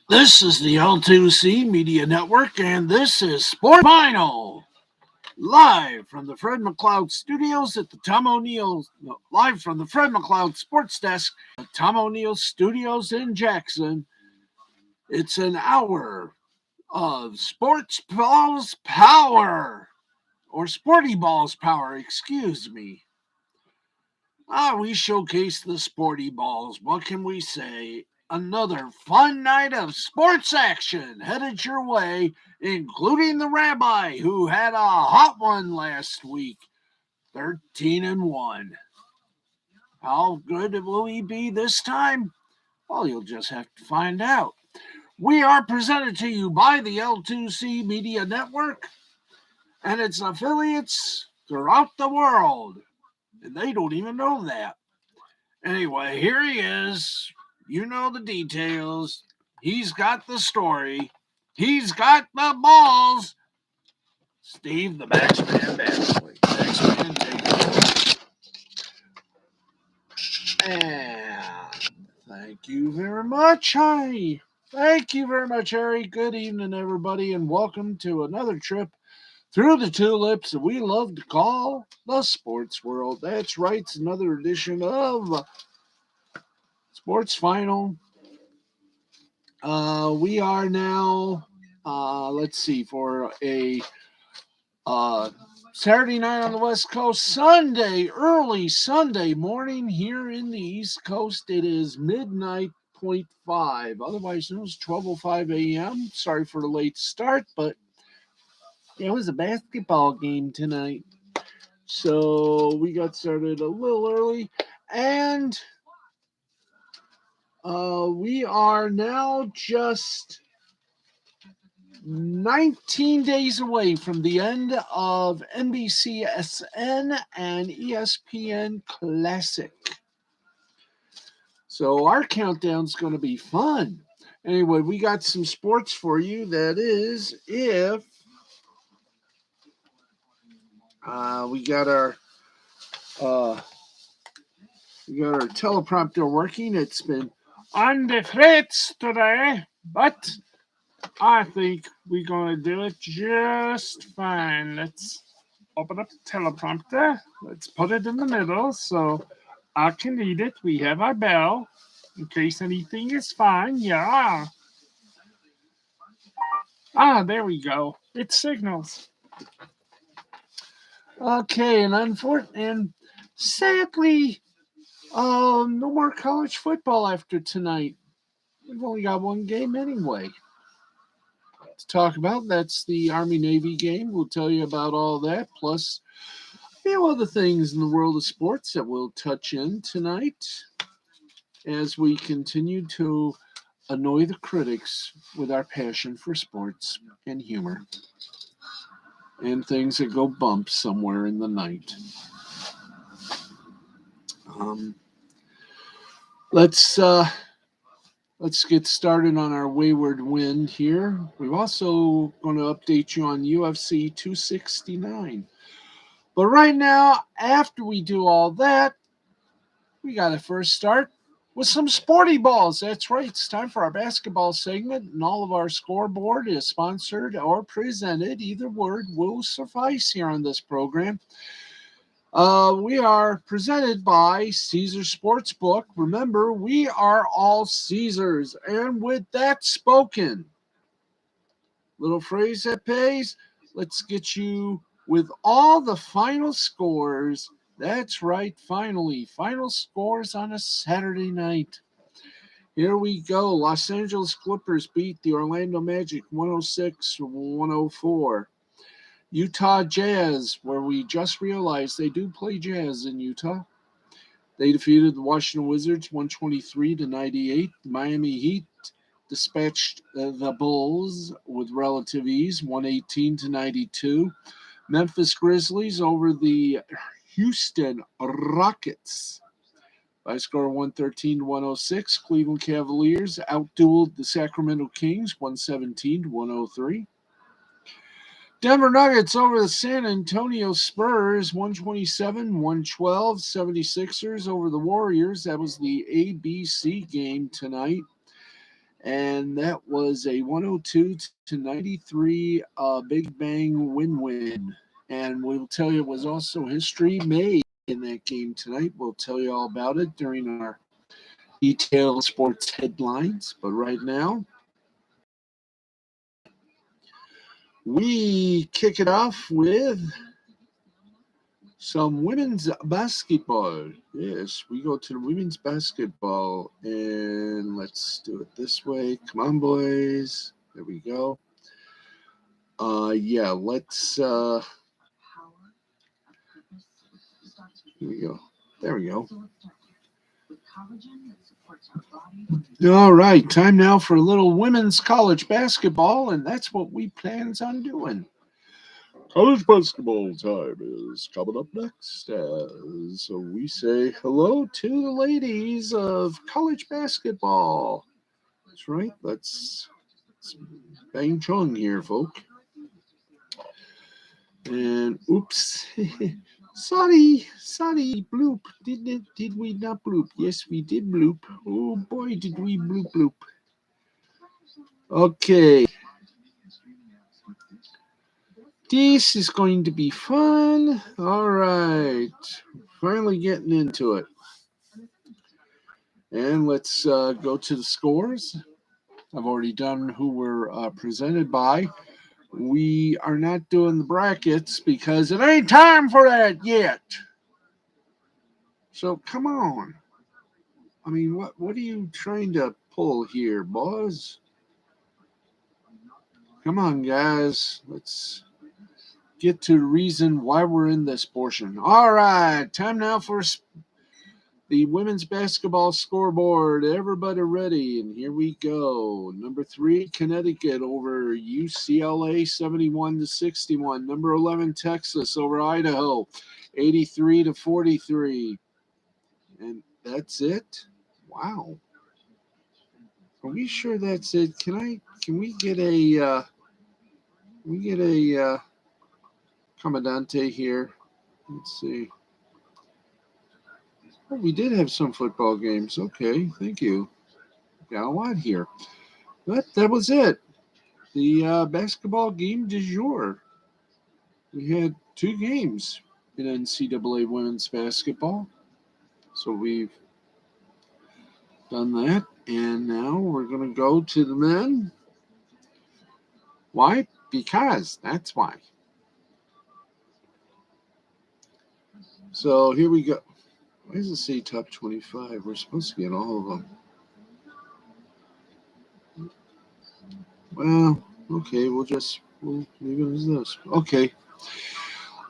This is the L2C Media Network, and this is Sporty Final, live from the Fred McLeod Studios at the Tom O'Neill, no, live from the Fred McLeod Sports Desk, at Tom O'Neill Studios in Jackson. It's an hour of Sports Balls Power, or Sporty Balls Power, excuse me. We showcase the sporty balls. What can we say? Another fun night of sports action headed your way, including the rabbi who had a hot one last week, 13-1. How good will he be this time? Well, you'll just have to find out. We are presented to you by the L2C Media Network and its affiliates throughout the world. And they don't even know that. Anyway, here he is. You know the details. He's got the story. He's got the balls. Steve, the Maxman Basley. Maxman, take it. And thank you very much, Harry. Thank you very much, Harry. Good evening, everybody, and welcome to another trip through the tulips that we love to call the sports world. That's right, it's another edition of Sports Final. We are now, let's see, for a Saturday night on the West Coast, early Sunday morning here in the East Coast. It is midnight 0.5, otherwise known as 12:05 a.m. Sorry for the late start, but it was a basketball game tonight. So we got started a little early, and we are now just 19 days away from the end of NBCSN and ESPN Classic. So our countdown's going to be fun. Anyway, we got some sports for you. That is, if we got our teleprompter working. It's been on the fritz today, but I think we're going to do it just fine. Let's open up the teleprompter. Let's put it in the middle so I can read it. We have our bell in case anything is fine. Yeah. There we go. It signals. Okay, and sadly, no more college football after tonight. We've only got one game anyway to talk about. That's the Army-Navy game. We'll tell you about all that, plus a few other things in the world of sports that we'll touch in tonight as we continue to annoy the critics with our passion for sports and humor and things that go bump somewhere in the night. Let's get started on our wayward wind here. We're also going to update you on UFC 269. But right now, after we do all that, we got to first start with some sporty balls. That's right. It's time for our basketball segment, and all of our scoreboard is sponsored or presented. Either word will suffice here on this program. We are presented by Caesar Sportsbook. Remember, we are all Caesars. And with that spoken, little phrase that pays, let's get you with all the final scores. That's right, finally, final scores on a Saturday night. Here we go. Los Angeles Clippers beat the Orlando Magic 106-104. Utah Jazz, where we just realized they do play jazz in Utah. They defeated the Washington Wizards 123-98. The Miami Heat dispatched the Bulls with relative ease, 118-92. Memphis Grizzlies over the Houston Rockets by a score of 113-106. Cleveland Cavaliers outdueled the Sacramento Kings 117-103. Denver Nuggets over the San Antonio Spurs, 127-112. 76ers over the Warriors. That was the ABC game tonight. And that was a 102-93 Big Bang win. And we'll tell you it was also history made in that game tonight. We'll tell you all about it during our detailed sports headlines. But right now, we kick it off with some women's basketball. Yes, we go to the women's basketball, and let's do it this way. Come on, boys. There we go. Yeah, let's here we go. There we go. All right, time now for a little women's college basketball, and that's what we plans on doing. College basketball time is coming up next as we say hello to the ladies of college basketball. That's right, let's bang chung here, folk. And oops, sorry, bloop. Did we not bloop? Yes, we did bloop. Oh boy, did we bloop. Okay. This is going to be fun. All right. Finally getting into it. And let's go to the scores. I've already done who we're presented by. We are not doing the brackets because it ain't time for that yet. So come on. I mean, what are you trying to pull here, boys? Come on, guys. Let's get to the reason why we're in this portion. All right, time now for the women's basketball scoreboard. Everybody ready? And here we go. Number 3, Connecticut over UCLA 71-61. Number 11, Texas over Idaho 83-43. And that's it? Wow. Are we sure that's it? Can we get a Commandante here? Let's see. Oh, we did have some football games. Okay, thank you. Got a lot here. But that was it. The basketball game du jour. We had 2 games in NCAA women's basketball. So we've done that. And now we're going to go to the men. Why? Because that's why. So here we go. Why does it say top 25? We're supposed to get all of them. Well, okay, we'll leave it as this. Okay.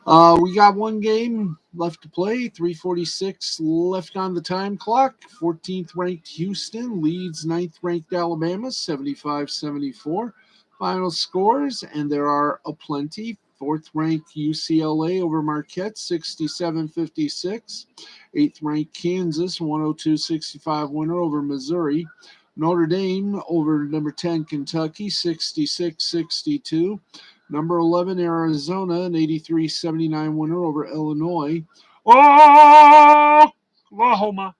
We got one game left to play. 3:46 left on the time clock. 14th ranked Houston leads 9th ranked Alabama 75-74. Final scores, and there are aplenty. 4th ranked UCLA over Marquette 67-56. 8th ranked Kansas 102-65 winner over Missouri. Notre Dame over number 10 Kentucky 66-62. Number 11 Arizona an 83-79 winner over Illinois. Oklahoma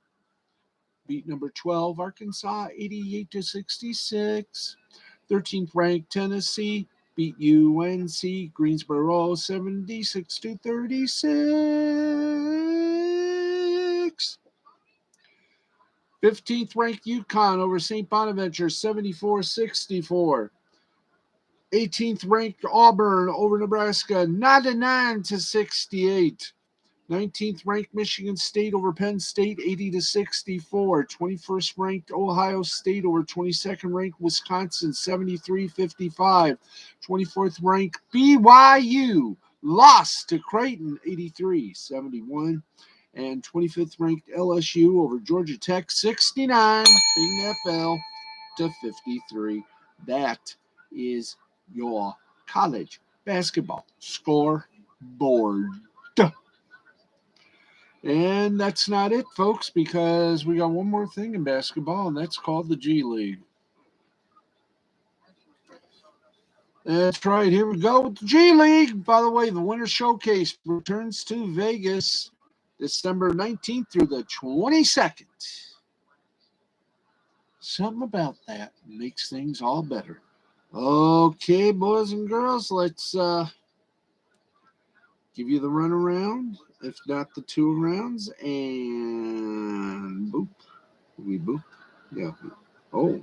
beat number 12 Arkansas 88-66. 13th ranked Tennessee beat UNC Greensboro 76-36. 15th ranked UConn over St. Bonaventure 74-64. 18th ranked Auburn over Nebraska 99-68. 19th ranked Michigan State over Penn State 80-64. 21st ranked Ohio State over 22nd ranked Wisconsin 73-55. 24th ranked BYU lost to Creighton 83-71. And 25th ranked LSU over Georgia Tech 69. Ring that bell to 53. That is your college basketball scoreboard. And that's not it, folks, because we got one more thing in basketball, and that's called the G League. That's right. Here we go with the G League. By the way, the Winter Showcase returns to Vegas December 19th through the 22nd. Something about that makes things all better. Okay, boys and girls, let's give you the runaround, if not the two rounds, and boop. We boop. Yeah. Oh,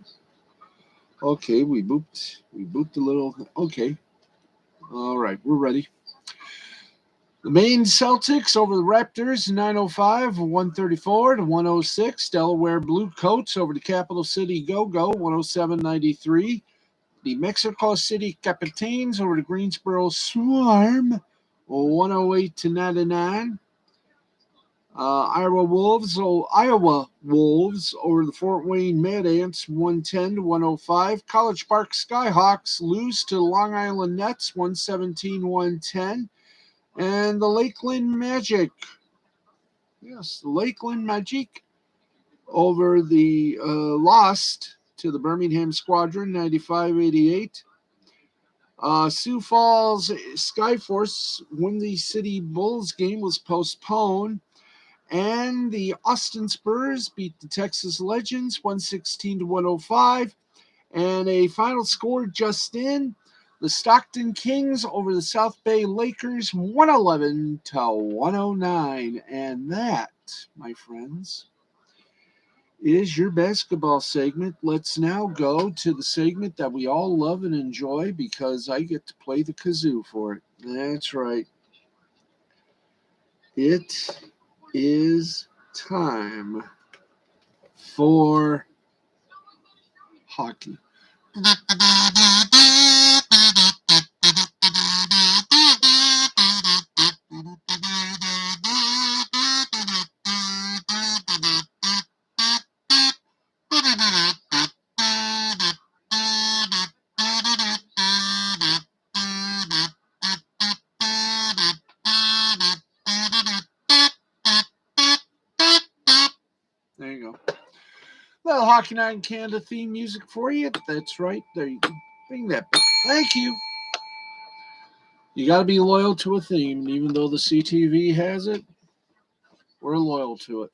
okay, we booped. We booped a little. Okay. All right, we're ready. The Maine Celtics over the Raptors, 905, 134 to 106. Delaware Blue Coats over the Capital City Go-Go, 107-93. The Mexico City Capitanes over the Greensboro Swarm, 108 to 99. Iowa Wolves over the Fort Wayne Mad Ants, 110 to 105. College Park Skyhawks lose to Long Island Nets, 117-110. And the Lakeland Magic, yes, the Lakeland Magic over the lost to the Birmingham Squadron, 95-88. Sioux Falls Skyforce Windy City Bulls game was postponed. And the Austin Spurs beat the Texas Legends 116 to 105. And a final score just in: the Stockton Kings over the South Bay Lakers 111 to 109. And that, my friends, is your basketball segment. Let's now go to the segment that we all love and enjoy because I get to play the kazoo for it. That's right. It is time for hockey. There you go. Little Hockey Night in Canada theme music for you. That's right. There you go. Bring that back. Thank you. You got to be loyal to a theme. Even though the CTV has it, we're loyal to it.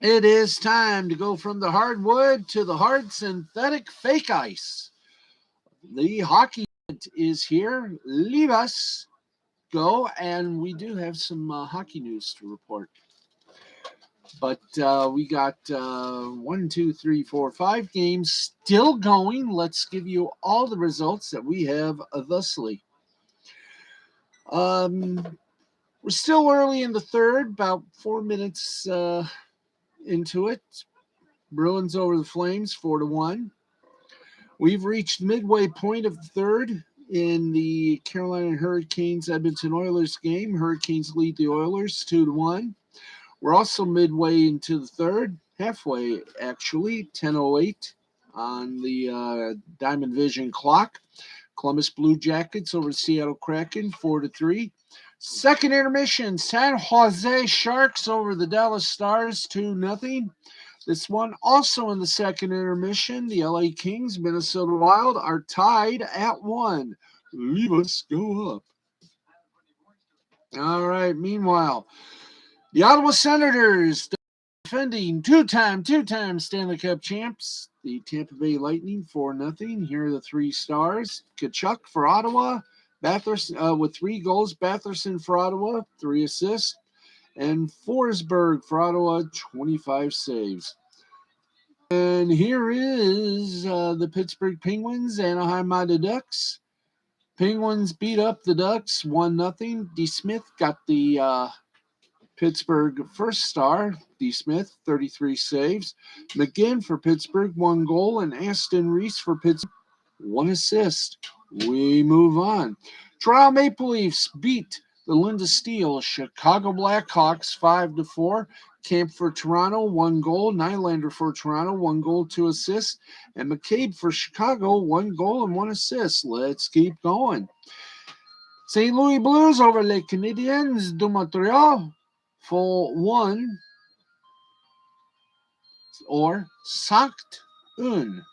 It is time to go from the hardwood to the hard synthetic fake ice. The hockey is here. Leave us go. And we do have some hockey news to report. But we got 1, 2, 3, 4, 5 games still going. Let's give you all the results that we have thusly. We're still early in the third, about 4 minutes into it. Bruins over the Flames, 4-1. We've reached midway point of the third in the Carolina Hurricanes Edmonton Oilers game. Hurricanes lead the Oilers 2-1. We're also midway into the third, halfway actually, 10:08 on the Diamond Vision clock. Columbus Blue Jackets over Seattle Kraken, 4-3. Second intermission, San Jose Sharks over the Dallas Stars, 2-0. This one also in the second intermission. The LA Kings, Minnesota Wild are tied at 1. Leave us go up. All right, meanwhile, the Ottawa Senators, defending two-time Stanley Cup champs, the Tampa Bay Lightning, 4-0. Here are the 3 stars. Tkachuk for Ottawa, Batherson with 3 goals. Batherson for Ottawa, 3 assists. And Forsberg for Ottawa, 25 saves. And here is the Pittsburgh Penguins, Anaheim Mighty Ducks. Penguins beat up the Ducks, 1-0. D. Smith got the Pittsburgh first star. D. Smith, 33 saves. McGinn for Pittsburgh, 1 goal. And Aston Reese for Pittsburgh, 1 assist. We move on. Toronto Maple Leafs beat the Linda Steel Chicago Blackhawks 5-4. Camp for Toronto, 1 goal. Nylander for Toronto, 1 goal, 2 assists. And McCabe for Chicago, 1 goal and 1 assist. Let's keep going. St. Louis Blues over les Canadiens de Montreal, 4-1. Or Sankt Un.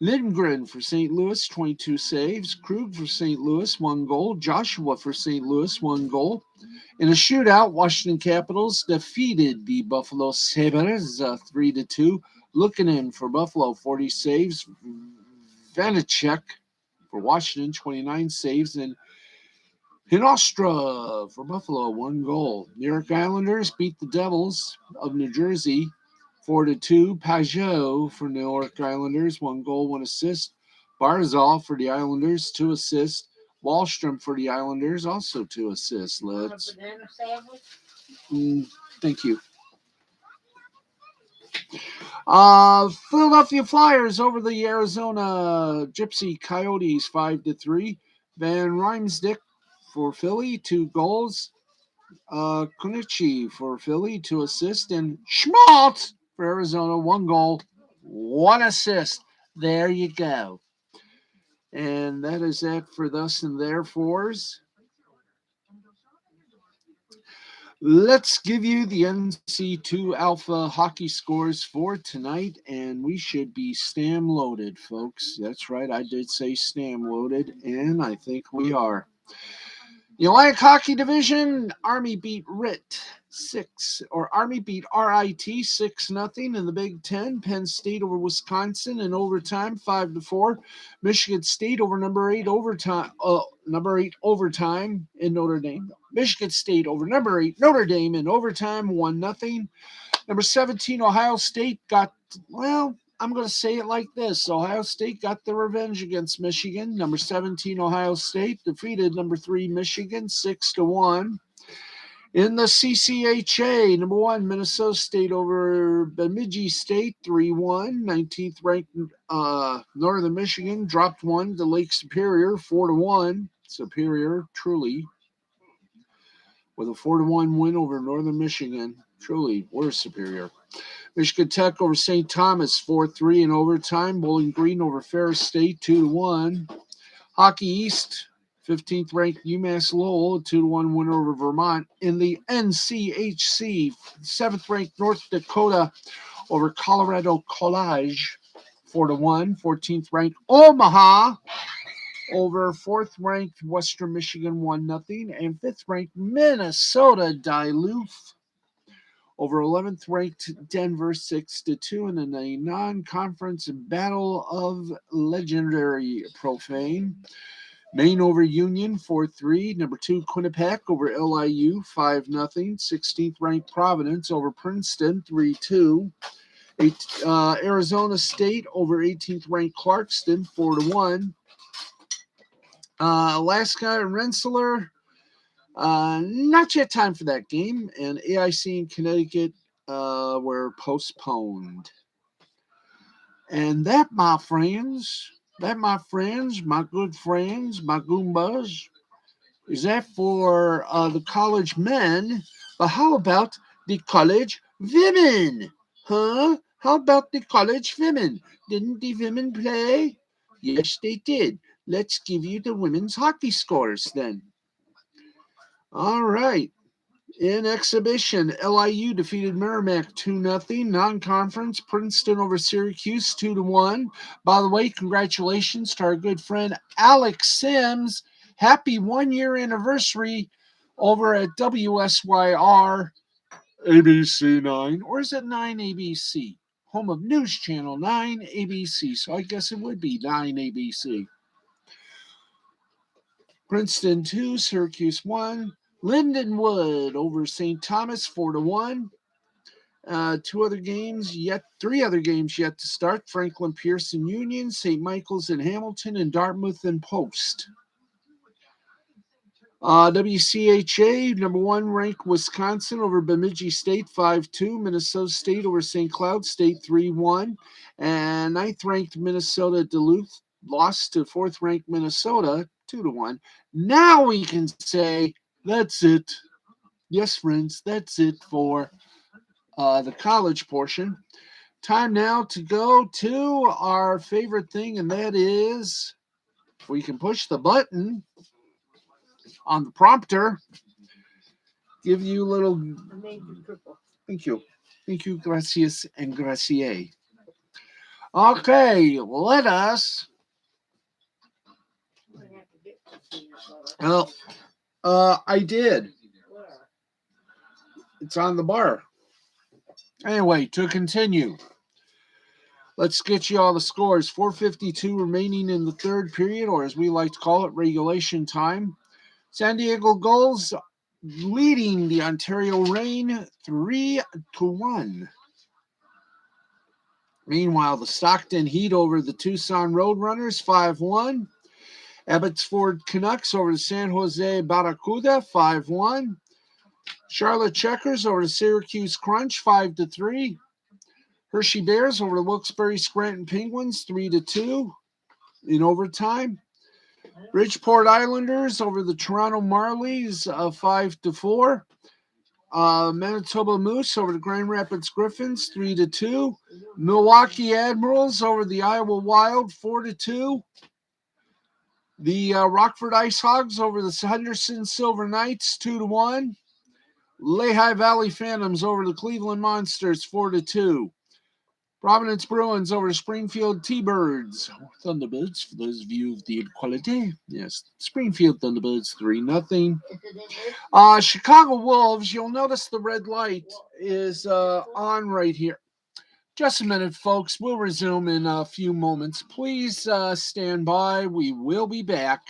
Lindgren for St. Louis, 22 saves. Krug for St. Louis, 1 goal. Joshua for St. Louis, 1 goal. In a shootout, Washington Capitals defeated the Buffalo Sabres 3-2. Looking in for Buffalo, 40 saves. Vanacek for Washington, 29 saves. And Hinostra for Buffalo, 1 goal. New York Islanders beat the Devils of New Jersey 4-2. Pajot for New York Islanders, 1 goal, 1 assist. Barzal for the Islanders, 2 assists. Wallstrom for the Islanders, also 2 assists. Let's. Thank you. Philadelphia Flyers over the Arizona Gypsy Coyotes 5-3. Van Riemsdyk for Philly, 2 goals. Konichi for Philly, 2 assists. And Schmaltz for Arizona, 1 goal, 1 assist. There you go. And that is that for thus and therefores. Let's give you the NC2 Alpha hockey scores for tonight, and we should be stam loaded, folks. That's right, I did say stam loaded, and I think we are. The Atlantic Hockey Division, Army beat RIT 6, or Army beat RIT 6-0 in the Big Ten. Penn State over Wisconsin in overtime 5-4. Michigan State over number 8 overtime in Notre Dame. Michigan State over number 8 Notre Dame in overtime 1-0. Number 17 Ohio State got, well, I'm going to say it like this. Ohio State got their revenge against Michigan. Number 17 Ohio State defeated number 3 Michigan 6-1. In the CCHA, number 1 Minnesota State over Bemidji State 3-1. 19th ranked Northern Michigan dropped 1 to Lake Superior 4-1. Superior, truly, with a 4-1 win over Northern Michigan. Truly, we're superior. Michigan Tech over St. Thomas 4-3 in overtime. Bowling Green over Ferris State 2-1. Hockey East, 15th ranked UMass Lowell, 2-1 win over Vermont. In the NCHC, 7th ranked North Dakota over Colorado College 4-1. 14th ranked Omaha over 4th ranked Western Michigan 1-0. And 5th ranked Minnesota Duluth over 11th ranked Denver 6-2 in a non-conference battle of legendary profane. Maine over Union 4-3. Number 2 Quinnipiac over LIU 5-0. 16th ranked Providence over Princeton 3-2. Arizona State over 18th ranked Clarkston 4-1. Alaska and Rensselaer. Not yet time for that game, and AIC in Connecticut were postponed. And that, my friends, my good friends, my Goombas, is that for the college men. But how about the college women? Huh? How about the college women? Didn't the women play? Yes, they did. Let's give you the women's hockey scores then. All right. In exhibition, LIU defeated Merrimack 2-0. Non-conference, Princeton over Syracuse 2-1. By the way, congratulations to our good friend Alex Sims. Happy 1-year anniversary over at WSYR ABC 9. Or is it 9 ABC? Home of News Channel 9 ABC. So I guess it would be 9 ABC. Princeton 2, Syracuse 1. Lindenwood over St. Thomas 4-1. 3 other games yet to start. Franklin Pierce and Union, St. Michael's and Hamilton, and Dartmouth and Post. WCHA, number 1 ranked Wisconsin over Bemidji State 5-2. Minnesota State over St. Cloud State 3-1. And 9th ranked Minnesota Duluth lost to 4th ranked Minnesota 2-1. Now we can say that's it. Yes, friends, that's it for the college portion. Time now to go to our favorite thing, and that is we can push the button on the prompter. Give you a little. Thank you. Thank you, gracias and gracias. Okay, let us. Well, I did. It's on the bar. Anyway, to continue. Let's get you all the scores. 4:52 remaining in the third period, or as we like to call it, regulation time. San Diego Gulls leading the Ontario Reign 3-1. Meanwhile, the Stockton Heat over the Tucson Roadrunners 5-1. Abbotsford Canucks over the San Jose Barracuda 5-1. Charlotte Checkers over the Syracuse Crunch 5-3. Hershey Bears over the Wilkes-Barre Scranton Penguins 3-2 in overtime. Bridgeport Islanders over the Toronto Marlies 5-4. Manitoba Moose over the Grand Rapids Griffins 3-2. Milwaukee Admirals over the Iowa Wild 4-2. The Rockford Ice Hogs over the Henderson Silver Knights 2-1. Lehigh Valley Phantoms over the Cleveland Monsters 4-2. Providence Bruins over Springfield T-Birds. Thunderbirds, for those of you of the quality. Yes, Springfield Thunderbirds 3-0. Chicago Wolves, you'll notice the red light is on right here. Just a minute, folks. We'll resume in a few moments. Please stand by. We will be back.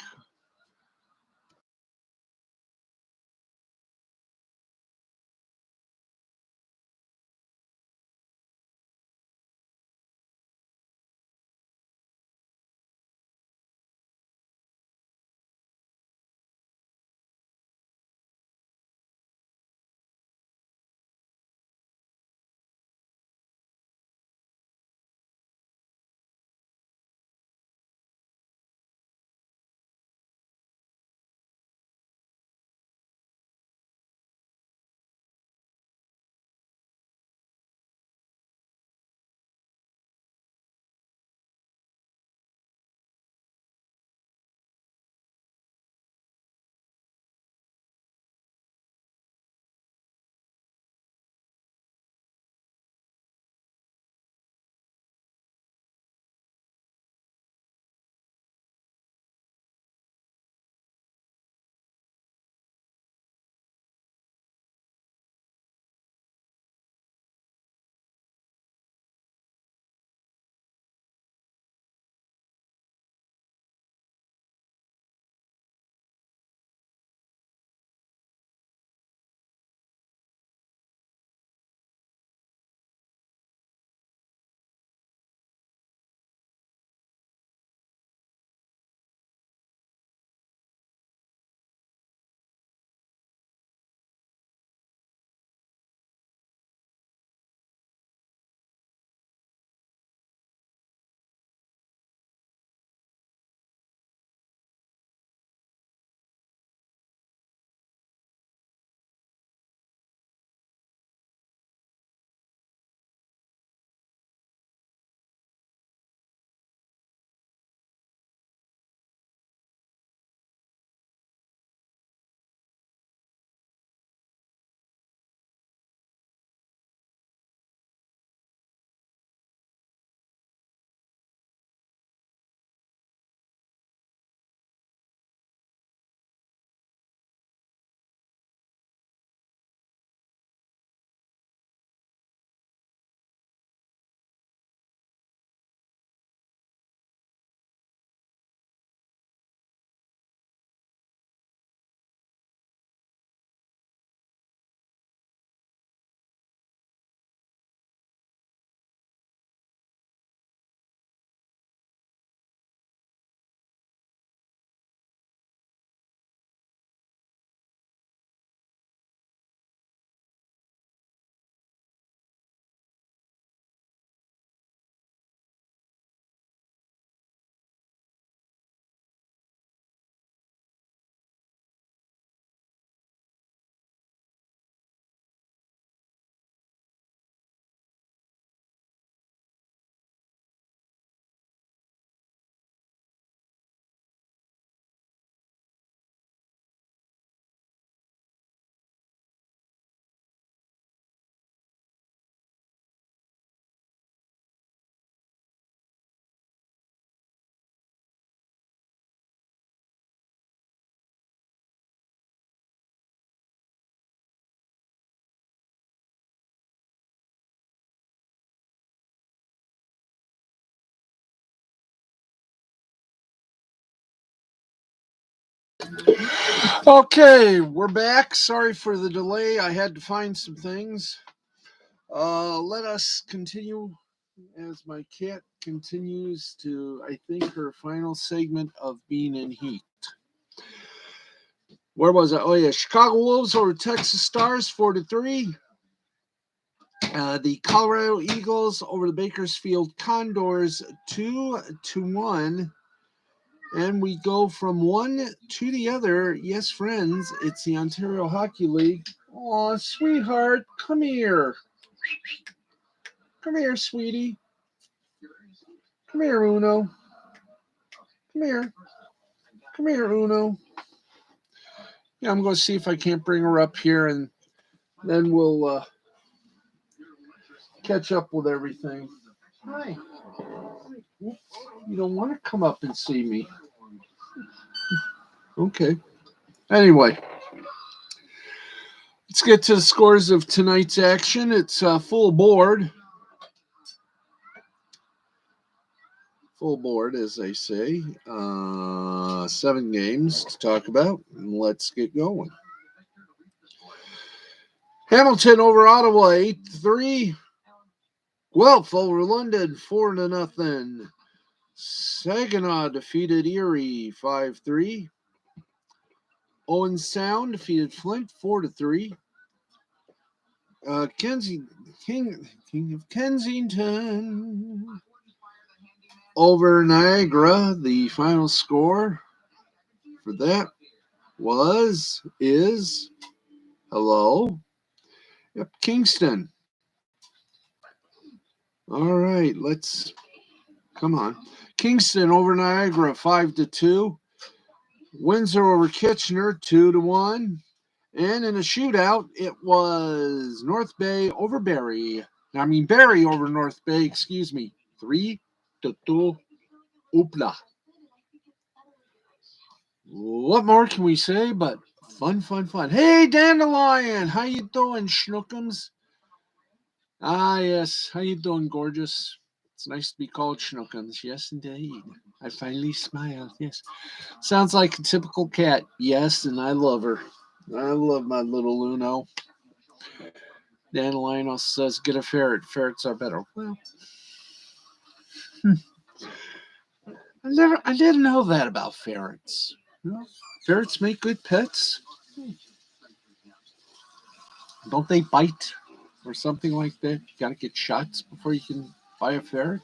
Okay, we're back. Sorry for the delay. I had to find some things. Let us continue as my cat continues to, I think, her final segment of being in heat. Where was I? Oh yeah, Chicago Wolves over Texas Stars 4-3. The Colorado Eagles over the Bakersfield Condors 2-1. And we go from one to the other. Yes, friends, it's the Ontario Hockey League. Aw, sweetheart, come here. Come here, sweetie. Come here, Uno. Come here. Come here, Uno. Yeah, I'm going to see if I can't bring her up here, and then we'll catch up with everything. Hi. You don't want to come up and see me. Okay. Anyway, let's get to the scores of tonight's action. It's full board. Full board, as they say. 7 games to talk about. And let's get going. Hamilton over Ottawa 8-3. Guelph over London 4-0. Saginaw defeated Erie 5-3. Owen Sound defeated Flint 4-3. King of Kensington over Niagara. The final score for that is Kingston. All right, come on. Kingston over Niagara 5-2. Windsor over Kitchener 2-1. And in a shootout, it was North Bay over Barrie. Barrie over North Bay, 3-2. Oopla. What more can we say but fun. Hey, Dandelion, how you doing, Schnookums? Ah, yes. How you doing, gorgeous? It's nice to be called Schnookums. Yes, indeed. I finally smiled. Yes. Sounds like a typical cat. Yes, and I love her. I love my little Uno. Dandelion also says, get a ferret. Ferrets are better. Well, I didn't know that about ferrets. Ferrets make good pets. Don't they bite or something like that? You got to get shots before you can buy a ferret.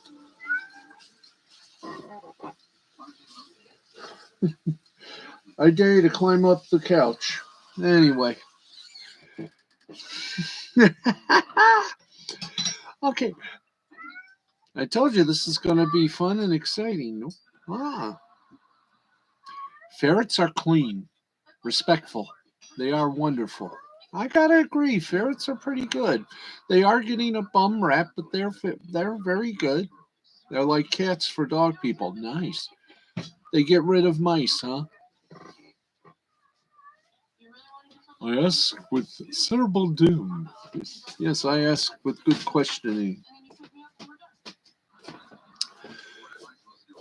I dare you to climb up the couch. Anyway. Okay. I told you this is going to be fun and exciting. Ferrets are clean, respectful. They are wonderful. I gotta agree, ferrets are pretty good. They are getting a bum rap, but they're very good. They're like cats for dog people. Nice. They get rid of mice, huh? I ask with cerebral doom. Yes, I ask with good questioning.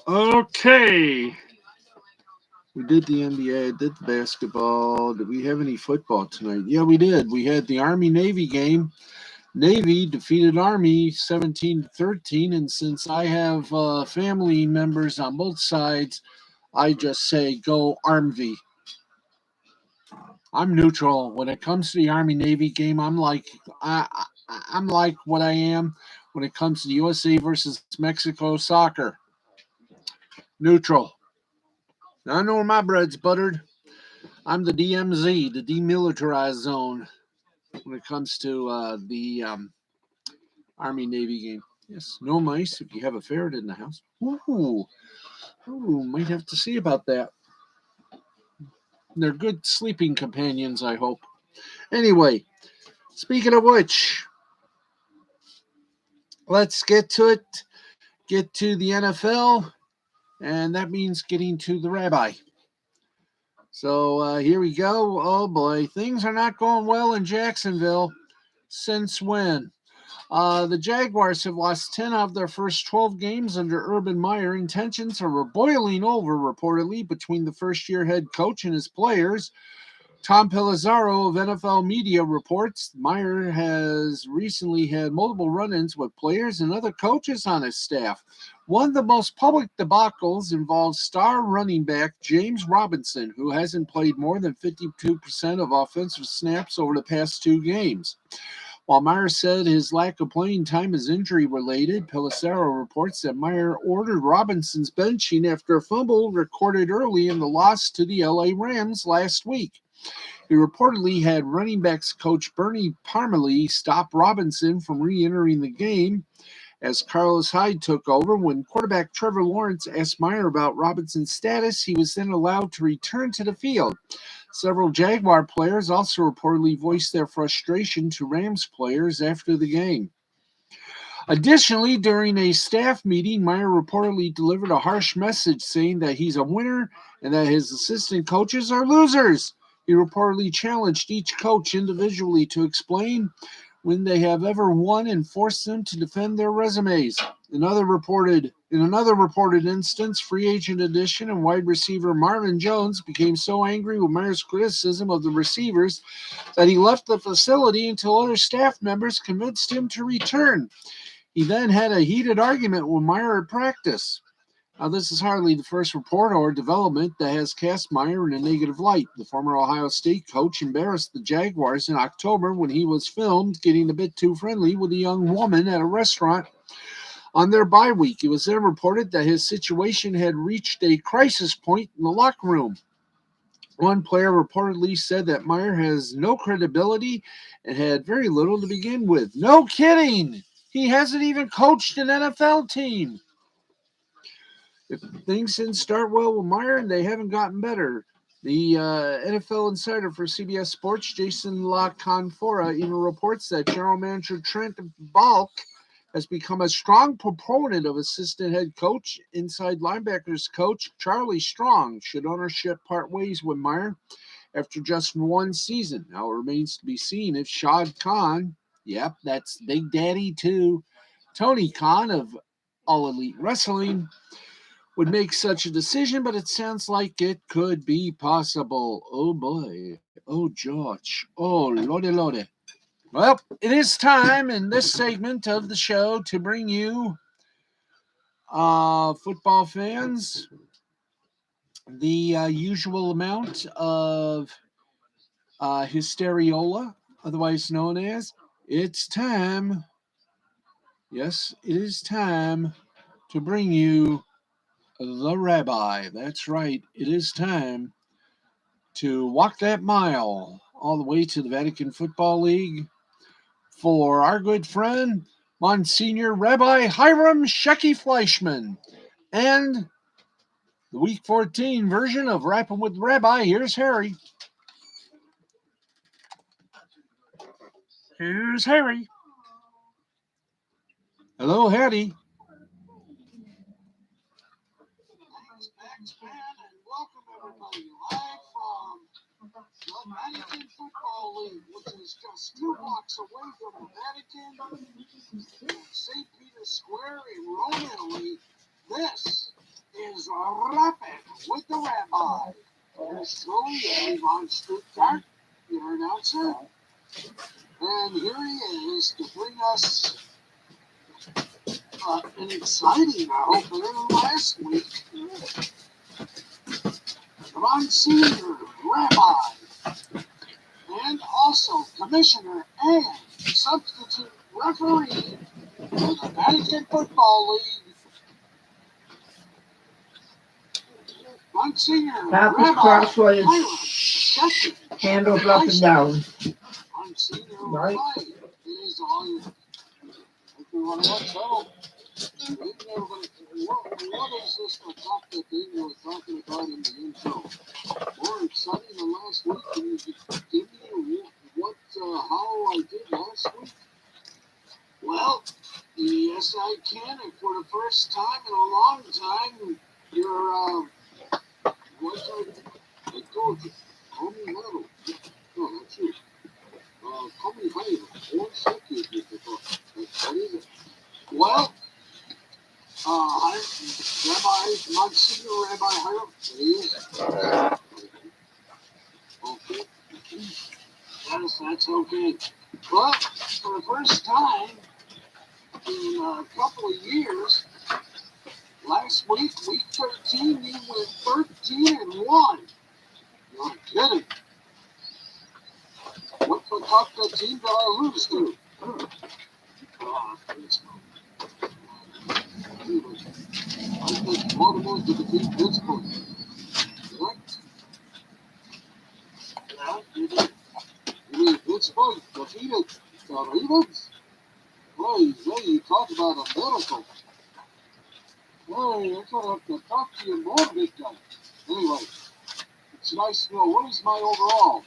Okay. We did the NBA, did the basketball. Did we have any football tonight? Yeah, we did. We had the Army-Navy game. Navy defeated Army 17-13, and since I have family members on both sides, I just say go Armv. I'm neutral when it comes to the Army-Navy game. I'm like what I am when it comes to the USA versus Mexico soccer. Neutral. I know where my bread's buttered. I'm the DMZ, the demilitarized zone, when it comes to the Army-Navy game. Yes, no mice if you have a ferret in the house. Ooh, might have to see about that. They're good sleeping companions, I hope. Anyway, speaking of which, let's get to it. Get to the NFL, and that means getting to the rabbi. So here we go. Oh boy, things are not going well in Jacksonville. Since when? The Jaguars have lost 10 out of their first 12 games under Urban Meyer, and tensions are boiling over, reportedly, between the first-year head coach and his players. Tom Pellizzaro of NFL Media reports Meyer has recently had multiple run-ins with players and other coaches on his staff. One of the most public debacles involves star running back James Robinson, who hasn't played more than 52% of offensive snaps over the past 2 games. While Meyer said his lack of playing time is injury-related, Pelissero reports that Meyer ordered Robinson's benching after a fumble recorded early in the loss to the LA Rams last week. He reportedly had running backs coach Bernie Parmalee stop Robinson from re-entering the game as Carlos Hyde took over. When quarterback Trevor Lawrence asked Meyer about Robinson's status, he was then allowed to return to the field. Several Jaguar players also reportedly voiced their frustration to Rams players after the game. Additionally, during a staff meeting, Meyer reportedly delivered a harsh message saying that he's a winner and that his assistant coaches are losers. He reportedly challenged each coach individually to explain when they have ever won and forced them to defend their resumes. In another reported instance, free agent addition and wide receiver Marvin Jones became so angry with Meyer's criticism of the receivers that he left the facility until other staff members convinced him to return. He then had a heated argument with Meyer at practice. Now, this is hardly the first report or development that has cast Meyer in a negative light. The former Ohio State coach embarrassed the Jaguars in October when he was filmed getting a bit too friendly with a young woman at a restaurant on their bye week. It was then reported that his situation had reached a crisis point in the locker room. One player reportedly said that Meyer has no credibility and had very little to begin with. No kidding! He hasn't even coached an NFL team. If things didn't start well with Meyer, they haven't gotten better. The NFL insider for CBS Sports, Jason La Canfora, even reports that general manager Trent Balk has become a strong proponent of assistant head coach, inside linebackers coach Charlie Strong, should ownership part ways with Meyer after just one season. Now it remains to be seen if Shad Khan, yep, that's Big Daddy too, Tony Khan of All Elite Wrestling, would make such a decision, but it sounds like it could be possible. Oh boy. Oh George. Oh lordy. Well, it is time in this segment of the show to bring you football fans the usual amount of hysteriola, otherwise known as it's time. Yes, it is time to bring you the rabbi. That's right. It is time to walk that mile all the way to the Vatican Football League for our good friend, Monsignor Rabbi Hiram Shecky Fleischman. And the Week 14 version of Rapping with the Rabbi. Here's Harry. Here's Harry. Hello, Harry. Thanks, man, and welcome everybody live from the Vatican Football League, which is just 2 blocks away from the Vatican, St. Peter's Square in Rome, Italy. This is Rapping with the Rabbi. Here's truly Avon Stuttgart, your announcer, and here he is to bring us an exciting, I hope, better than last week, Monsignor Rabbi, and also Commissioner and Substitute Referee for the Vatican Football League, Monsignor Rabbi Crossways, handles up and down. Monsignor right. Rabbi, it is all you. What is this topic that you were talking about in the intro? More exciting than last week. Can you give me how I did last week? Well, yes, I can. And for the first time in a long time, you're I told you, call me Harold. No, that's you. Call me Harold. One second, Monsignor Rabbi Hiram, please. Okay. Yes, that's okay. But for the first time in a couple of years, last week, week 13, you went 13-1. You're kidding. What the fuck that team did I lose to? I think Baltimore to defeat Pittsburgh. What? Yeah, you did. You mean Pittsburgh defeated the Ravens? Hey, you talk about a miracle. Hey, I'm gonna have to talk to you more, big guy. Anyway, it's nice to know what is my overall.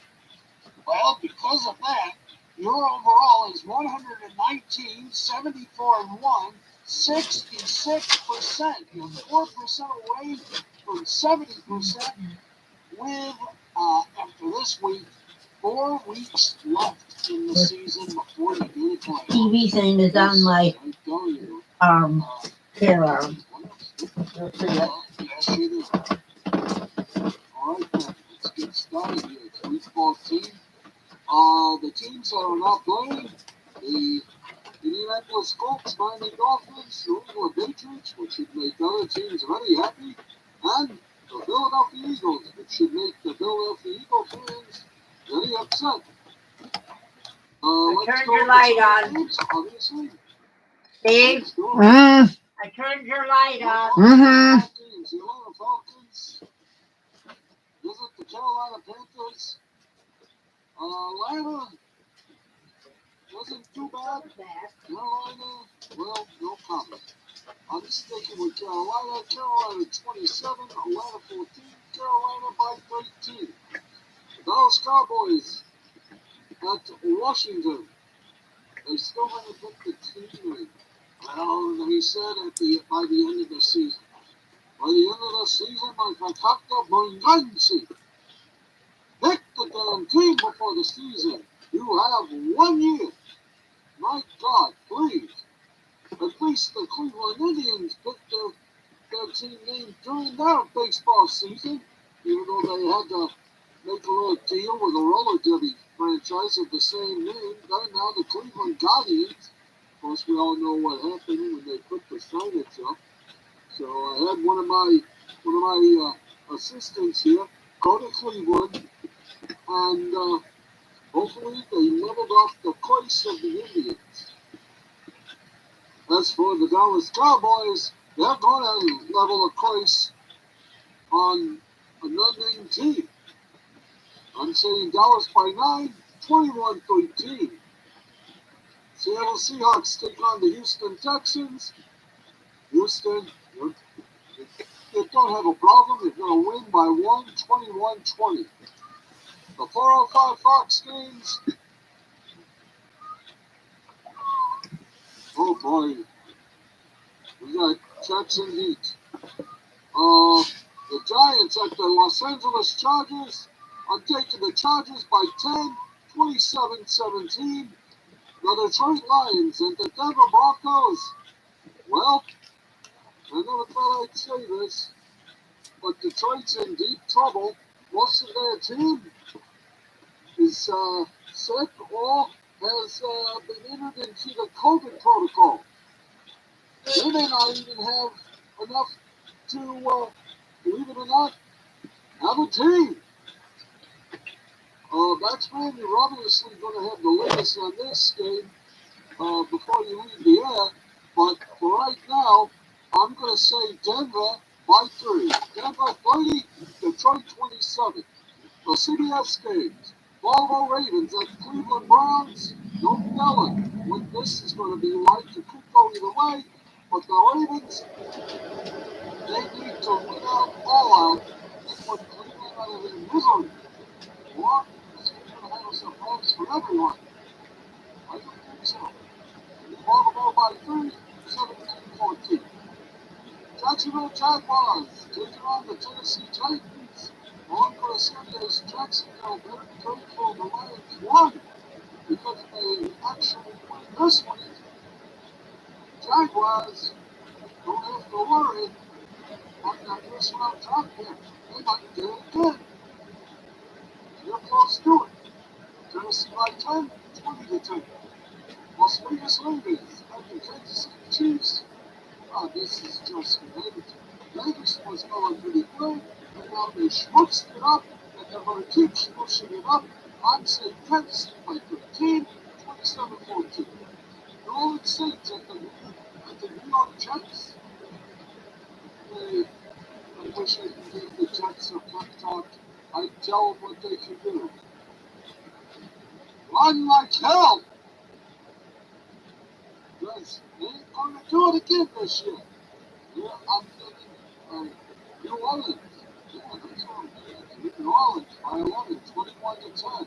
Well, because of that, your overall is 119, 74-1, 66%. You're 4% away from 70% with, after this week, 4 weeks left in the season before you do play. TV thing is on my care arm. Yes, you do. All right, then, let's get started here. It's week 14. The teams that are not playing, the Indianapolis Colts, Miami Dolphins, New England Patriots, which should make other teams very happy, and the Philadelphia Eagles, which should make the Philadelphia Eagle fans very upset. I turned your light on. Games, obviously. Steve, I turned your light on. Falcons, the Atlanta Falcons visit the Carolina Panthers. Atlanta wasn't too bad. Carolina, well, no comment. I'm sticking with Carolina. Carolina 27, Atlanta 14, Carolina by 13. The Dallas Cowboys at Washington. They still haven't hit the team. Well, they said by the end of the season. By the end of the season, my Fakakta Bungansi. Pick the damn team before the season. You have 1 year. My God, please. At least the Cleveland Indians picked their team name during their baseball season, even though they had to make a little deal with a roller derby franchise of the same name. They're now the Cleveland Guardians. Of course, we all know what happened when they put the signage up. So I had one of my assistants here go to Cleveland, and hopefully they leveled off the curse of the Indians. As for the Dallas Cowboys, they're going to level a curse on an unnamed team. I'm saying Dallas by 9, 21-13. Seattle Seahawks take on the Houston Texans. Houston, you don't have a problem. You're going to win by 1, 21-20. The 405 Fox games. Oh boy. We got Jets and Heat. The Giants at the Los Angeles Chargers. I'm taking the Chargers by 10, 27-17. The Detroit Lions and the Denver Broncos. Well, I never thought I'd say this, but Detroit's in deep trouble. Most of their team is sick or has been entered into the COVID protocol. They may not even have enough to, believe it or not, have a team. Batsman, you're obviously going to have the latest on this game before you leave the air. But for right now, I'm going to say Denver by 3. Denver 30, Detroit 27. The CBS games. Baltimore Ravens at Cleveland Browns. No telling what this is going to be like. It could go either way. But the Ravens, they need to win out all out and put Cleveland out of their misery. Or is it going to have a surprise for everyone? I don't think so. Baltimore by 3, 17-14. Jacksonville Jaguars taking on the Tennessee Titans. Well, I'm going to say is Jacksonville better be grateful the Lions won because they actually win this week. Jaguars don't have to worry. Next round drop here. They might do it again. They're close to it. Tennessee by 10, 20-10. Las Vegas Raiders at the Kansas City Chiefs. This is just great. Vegas was going pretty good, and now they schmutzed it up, and they're going to keep schmutzing it up. I'm saying Kansas City by 13, 27-14. New Orleans Saints at the New York Jets. I wish I could give the Jets a pep talk. I'd tell them what they can do. Run like hell! Because they ain't going to do it again this year. Yeah, I'm thinking New Orleans. Yeah, that's what I'm thinking. New Orleans by 11, 21-10.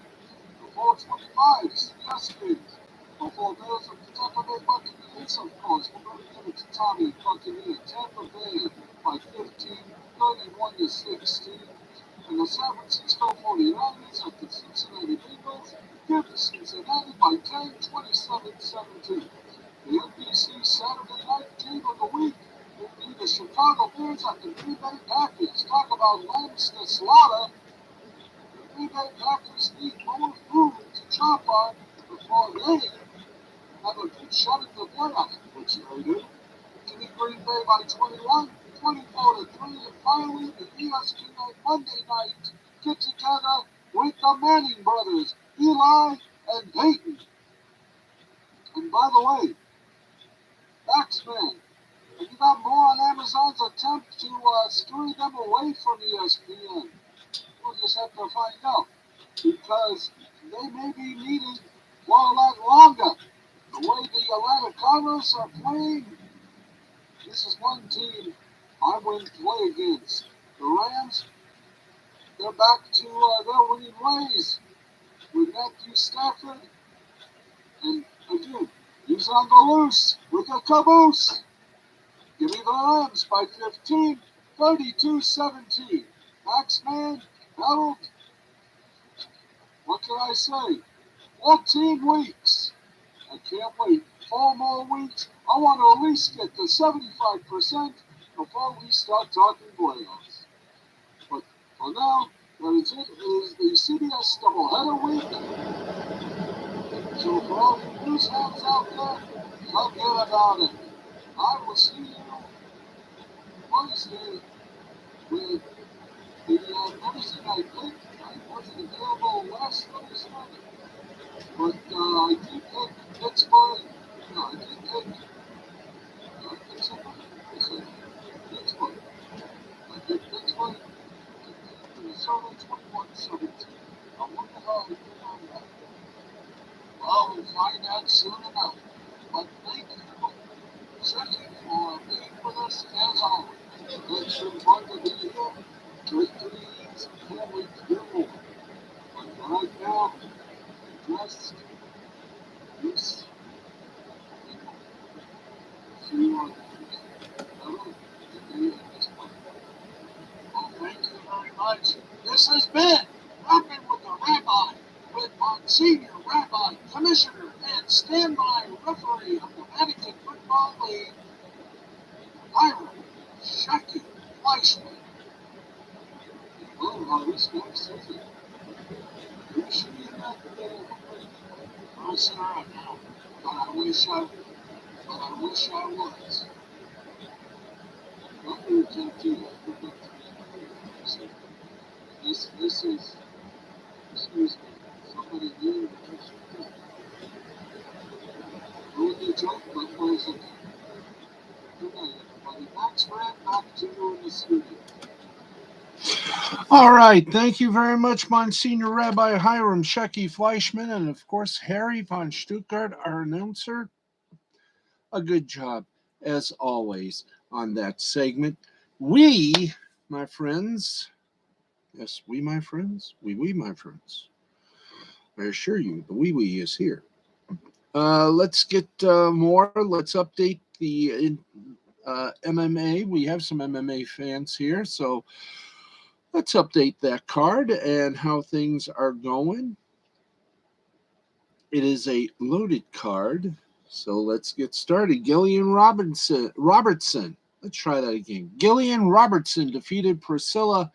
Before 25, CBS games. Before those of the Tampa Bay Buccaneers, of course. We're going to give it to Tommy Buccaneers. Tampa Bay by 15, 31-16. And the San Francisco 49ers at the Cincinnati Bengals. Give the Cincinnati by 10, 27-17. The NBC Saturday night game of the week will be the Chicago Bears at the Green Bay Packers. Talk about lambs to slaughter. The Green Bay Packers need more food to chop on before they have a good shot at the playoffs, which they do. Give me Green Bay by 21, 24-3, and finally the ESPN Monday night get together with the Manning brothers, Eli and Peyton. And by the way, X-Men. And you got more on Amazon's attempt to scurry them away from ESPN. We'll just have to find out. Because they may be needed for a lot longer. The way the Atlanta Cardinals are playing, this is one team I wouldn't play against. The Rams, they're back to their winning ways with Matthew Stafford. And again, he's on the loose with a caboose. Give me the Rams by 15, 32-17. X-Man, Harold, what can I say? 14 weeks. I can't wait. 4 more weeks. I want to at least get to 75% before we start talking playoffs. But for now, that is it. It is the CBS doubleheader week. So for all you news fans out there, forget about it. I will see you Wednesday with the Thursday night pick. I wasn't available last Thursday night, but I did pick Pittsburgh. No, I did pick Pittsburgh. I picked Pittsburgh to beat Minnesota 21-17. I wonder how I did on that. Well, we'll find out soon enough. But thank you for checking for being with us as always. It's been fun to be here. Great to be here. Can't wait to hear more. But for right now, rest, peace, see you on Tuesday. Well, thank you very much. This has been Rapping with the Rabbi with Monsignor Rabbi, Commissioner, and standby referee of the Vatican Football League, Hiram Shaki Fleischman. Well, this next season, we should be in that first round now. But I wish I was. Not very tempting. This is, excuse me, somebody new. Ruined the joke, but close it. Good night, everybody. Max Brand, back to you in the studio. All right. Thank you very much, Monsignor Rabbi Hiram Shecky Fleischman, and of course, Harry von Stuttgart, our announcer. A good job, as always, on that segment. We, my friends, yes, we, my friends, we, my friends. I assure you, the wee is here. Let's get more. Let's update the MMA. We have some MMA fans here, so let's update that card and how things are going. It is a loaded card, so let's get started. Gillian Robertson Let's try that again. Gillian Robertson defeated Priscilla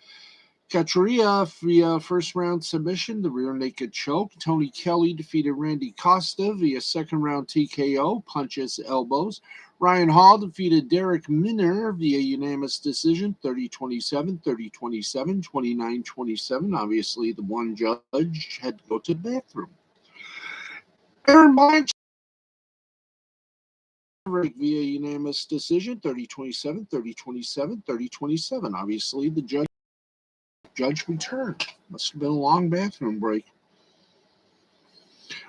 Cachoeira via first-round submission, the rear naked choke. Tony Kelly defeated Randy Costa via second-round TKO, punches, elbows. Ryan Hall defeated Derek Minner via unanimous decision, 30-27, 30-27, 29-27. Obviously, the one judge had to go to the bathroom. Aaron Blanchard via unanimous decision, 30-27, 30-27, 30-27. Obviously, the judge returned. Must have been a long bathroom break.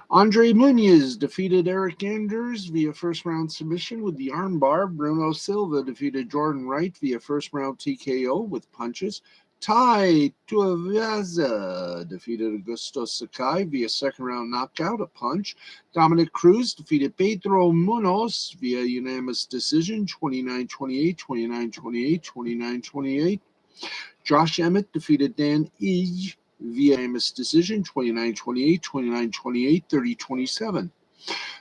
Andre Muniz defeated Eric Anders via first-round submission with the armbar. Bruno Silva defeated Jordan Wright via first-round TKO with punches. Tai Tuivasa defeated Augusto Sakai via second-round knockout, a punch. Dominic Cruz defeated Pedro Munoz via unanimous decision, 29-28, 29-28, 29-28. Josh Emmett defeated Dan Ige via unanimous decision, 29-28, 29-28, 30-27.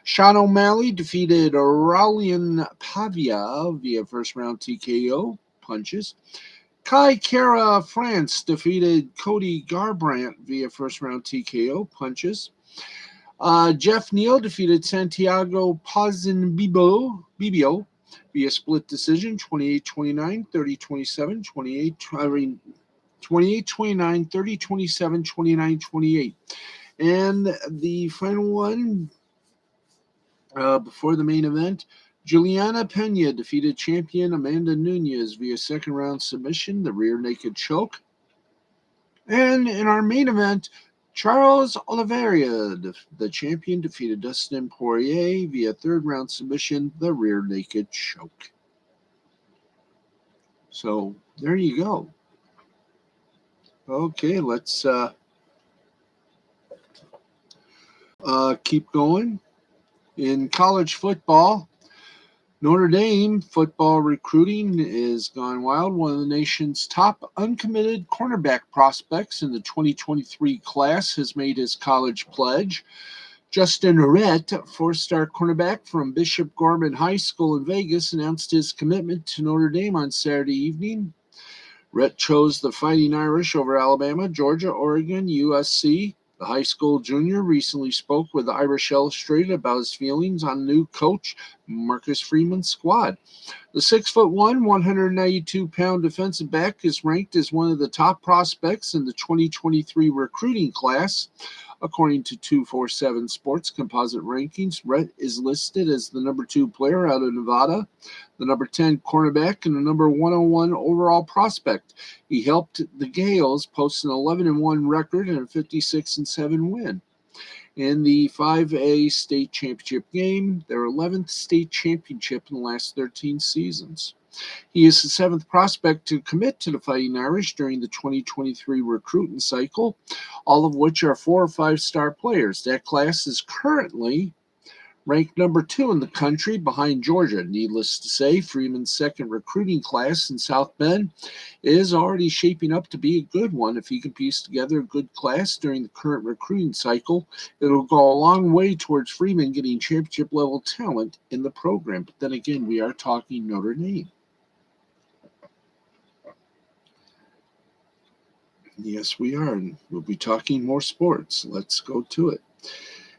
Sean O'Malley defeated Raulian Pavia via first-round TKO, punches. Kai Kara France defeated Cody Garbrandt via first-round TKO, punches. Jeff Neal defeated Santiago Bibio via split decision, 28-29, 30-27, 28-29, 30-27, 29-28. And the final one, before the main event, Juliana Pena defeated champion Amanda Nunes via second-round submission, the rear naked choke. And in our main event, Charles Oliveira, the champion, defeated Dustin Poirier via third-round submission, the rear naked choke. So there you go. Okay, let's keep going. In college football, Notre Dame football recruiting is gone wild. One of the nation's top uncommitted cornerback prospects in the 2023 class has made his college pledge. Justin Rhett, four-star cornerback from Bishop Gorman High School in Vegas, announced his commitment to Notre Dame on Saturday evening. Rhett chose the Fighting Irish over Alabama, Georgia, Oregon, USC. The high school junior recently spoke with Irish Illustrated about his feelings on new coach Marcus Freeman's squad. The 6'1", 192-pound defensive back is ranked as one of the top prospects in the 2023 recruiting class. According to 247 Sports composite rankings, Rhett is listed as the number 2 player out of Nevada, the number 10 cornerback, and the number 101 overall prospect. He helped the Gales post an 11-1 record and a 56-7 win. In the 5A state championship game, their 11th state championship in the last 13 seasons. He is the 7th prospect to commit to the Fighting Irish during the 2023 recruiting cycle, all of which are 4- or 5-star players. That class is currently ranked number 2 in the country behind Georgia. Needless to say, Freeman's second recruiting class in South Bend is already shaping up to be a good one. If he can piece together a good class during the current recruiting cycle, it'll go a long way towards Freeman getting championship-level talent in the program. But then again, we are talking Notre Dame. Yes, we are, and we'll be talking more sports. Let's go to it.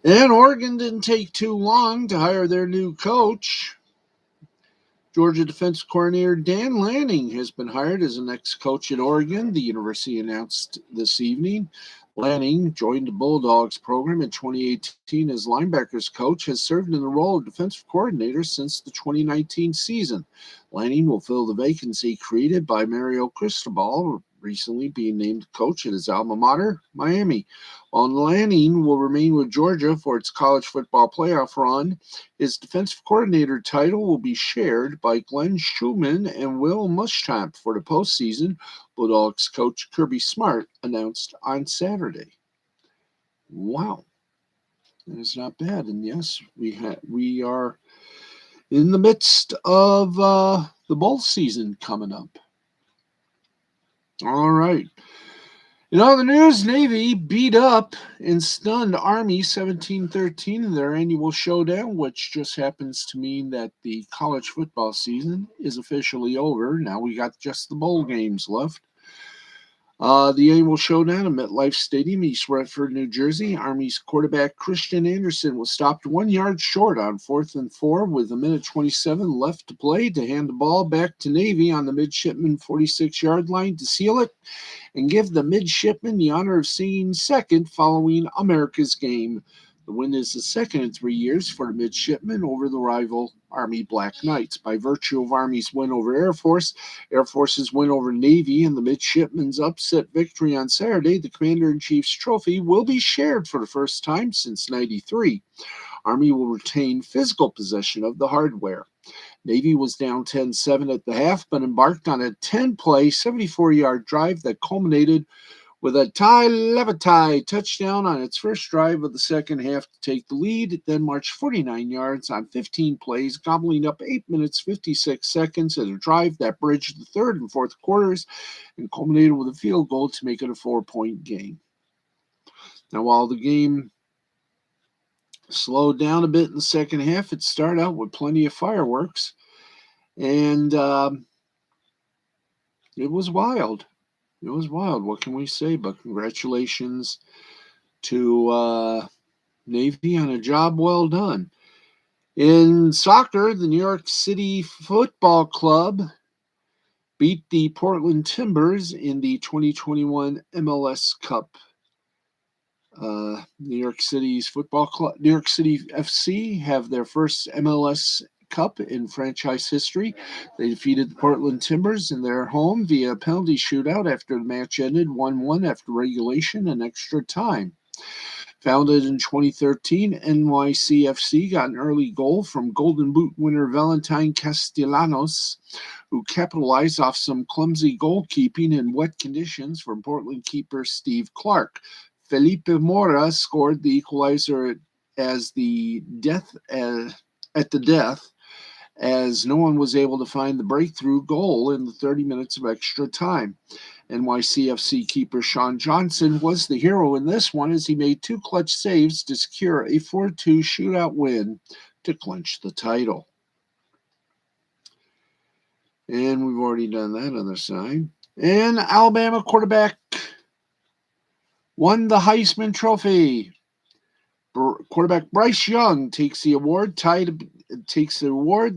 And Oregon didn't take too long to hire their new coach. Georgia defensive coordinator Dan Lanning has been hired as the next coach at Oregon, the university announced this evening. Lanning joined the Bulldogs program in 2018 as linebackers coach, has served in the role of defensive coordinator since the 2019 season. Lanning will fill the vacancy created by Mario Cristobal, recently being named coach at his alma mater, Miami. While Lanning will remain with Georgia for its college football playoff run, his defensive coordinator title will be shared by Glenn Schulman and Will Muschamp for the postseason, Bulldogs coach Kirby Smart announced on Saturday. Wow, that is not bad. And yes, we are in the midst of the bowl season coming up. All right. In other news, Navy beat up and stunned Army 17-13 in their annual showdown, which just happens to mean that the college football season is officially over. Now we got just the bowl games left. The annual showdown at MetLife Stadium, East Rutherford, New Jersey. Army's quarterback Christian Anderson was stopped 1 yard short on 4th and 4 with a minute 27 left to play to hand the ball back to Navy on the midshipman 46-yard line to seal it and give the midshipmen the honor of singing second following America's game. The win is the second in 3 years for the midshipmen over the rival Army Black Knights. By virtue of Army's win over Air Force, Air Force's win over Navy, and the midshipmen's upset victory on Saturday, the Commander-in-Chief's trophy will be shared for the first time since '93. Army will retain physical possession of the hardware. Navy was down 10-7 at the half, but embarked on a 10-play, 74-yard drive that culminated with a Ty Levitai touchdown on its first drive of the second half to take the lead. It then marched 49 yards on 15 plays, gobbling up 8 minutes 56 seconds at a drive that bridged the third and fourth quarters and culminated with a field goal to make it a 4-point game. Now, while the game slowed down a bit in the second half, it started out with plenty of fireworks, and it was wild. It was wild. What can we say? But congratulations to Navy on a job well done. In soccer, the New York City Football Club beat the Portland Timbers in the 2021 MLS Cup. New York City's football club, New York City FC, have their first MLS Cup in franchise history. They defeated the Portland Timbers in their home via a penalty shootout after the match ended 1-1 after regulation and extra time. Founded in 2013, NYCFC got an early goal from Golden Boot winner Valentine Castellanos, who capitalized off some clumsy goalkeeping in wet conditions from Portland keeper Steve Clark. Felipe Mora scored the equalizer at the death, as no one was able to find the breakthrough goal in the 30 minutes of extra time. NYCFC keeper Sean Johnson was the hero in this one as he made 2 clutch saves to secure a 4-2 shootout win to clinch the title. And we've already done that other side. And Alabama quarterback won the Heisman Trophy. Quarterback Bryce Young takes the award.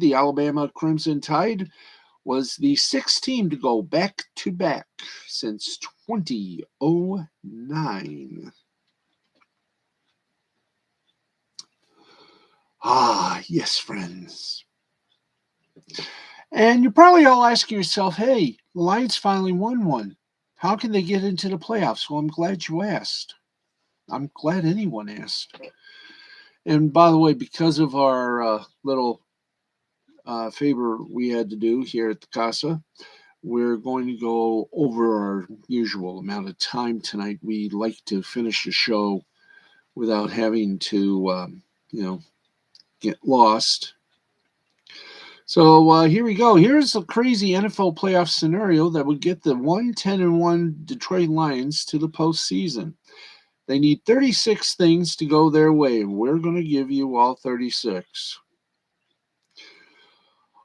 The Alabama Crimson Tide was the 6th team to go back-to-back since 2009. Ah, yes, friends. And you're probably all asking yourself, hey, the Lions finally won one. How can they get into the playoffs? Well, I'm glad you asked. I'm glad anyone asked. And by the way, because of our little favor we had to do here at the Casa, we're going to go over our usual amount of time tonight. We like to finish the show without having to, get lost. So here we go. Here's a crazy NFL playoff scenario that would get the 10-1 Detroit Lions to the postseason. They need 36 things to go their way, and we're going to give you all 36.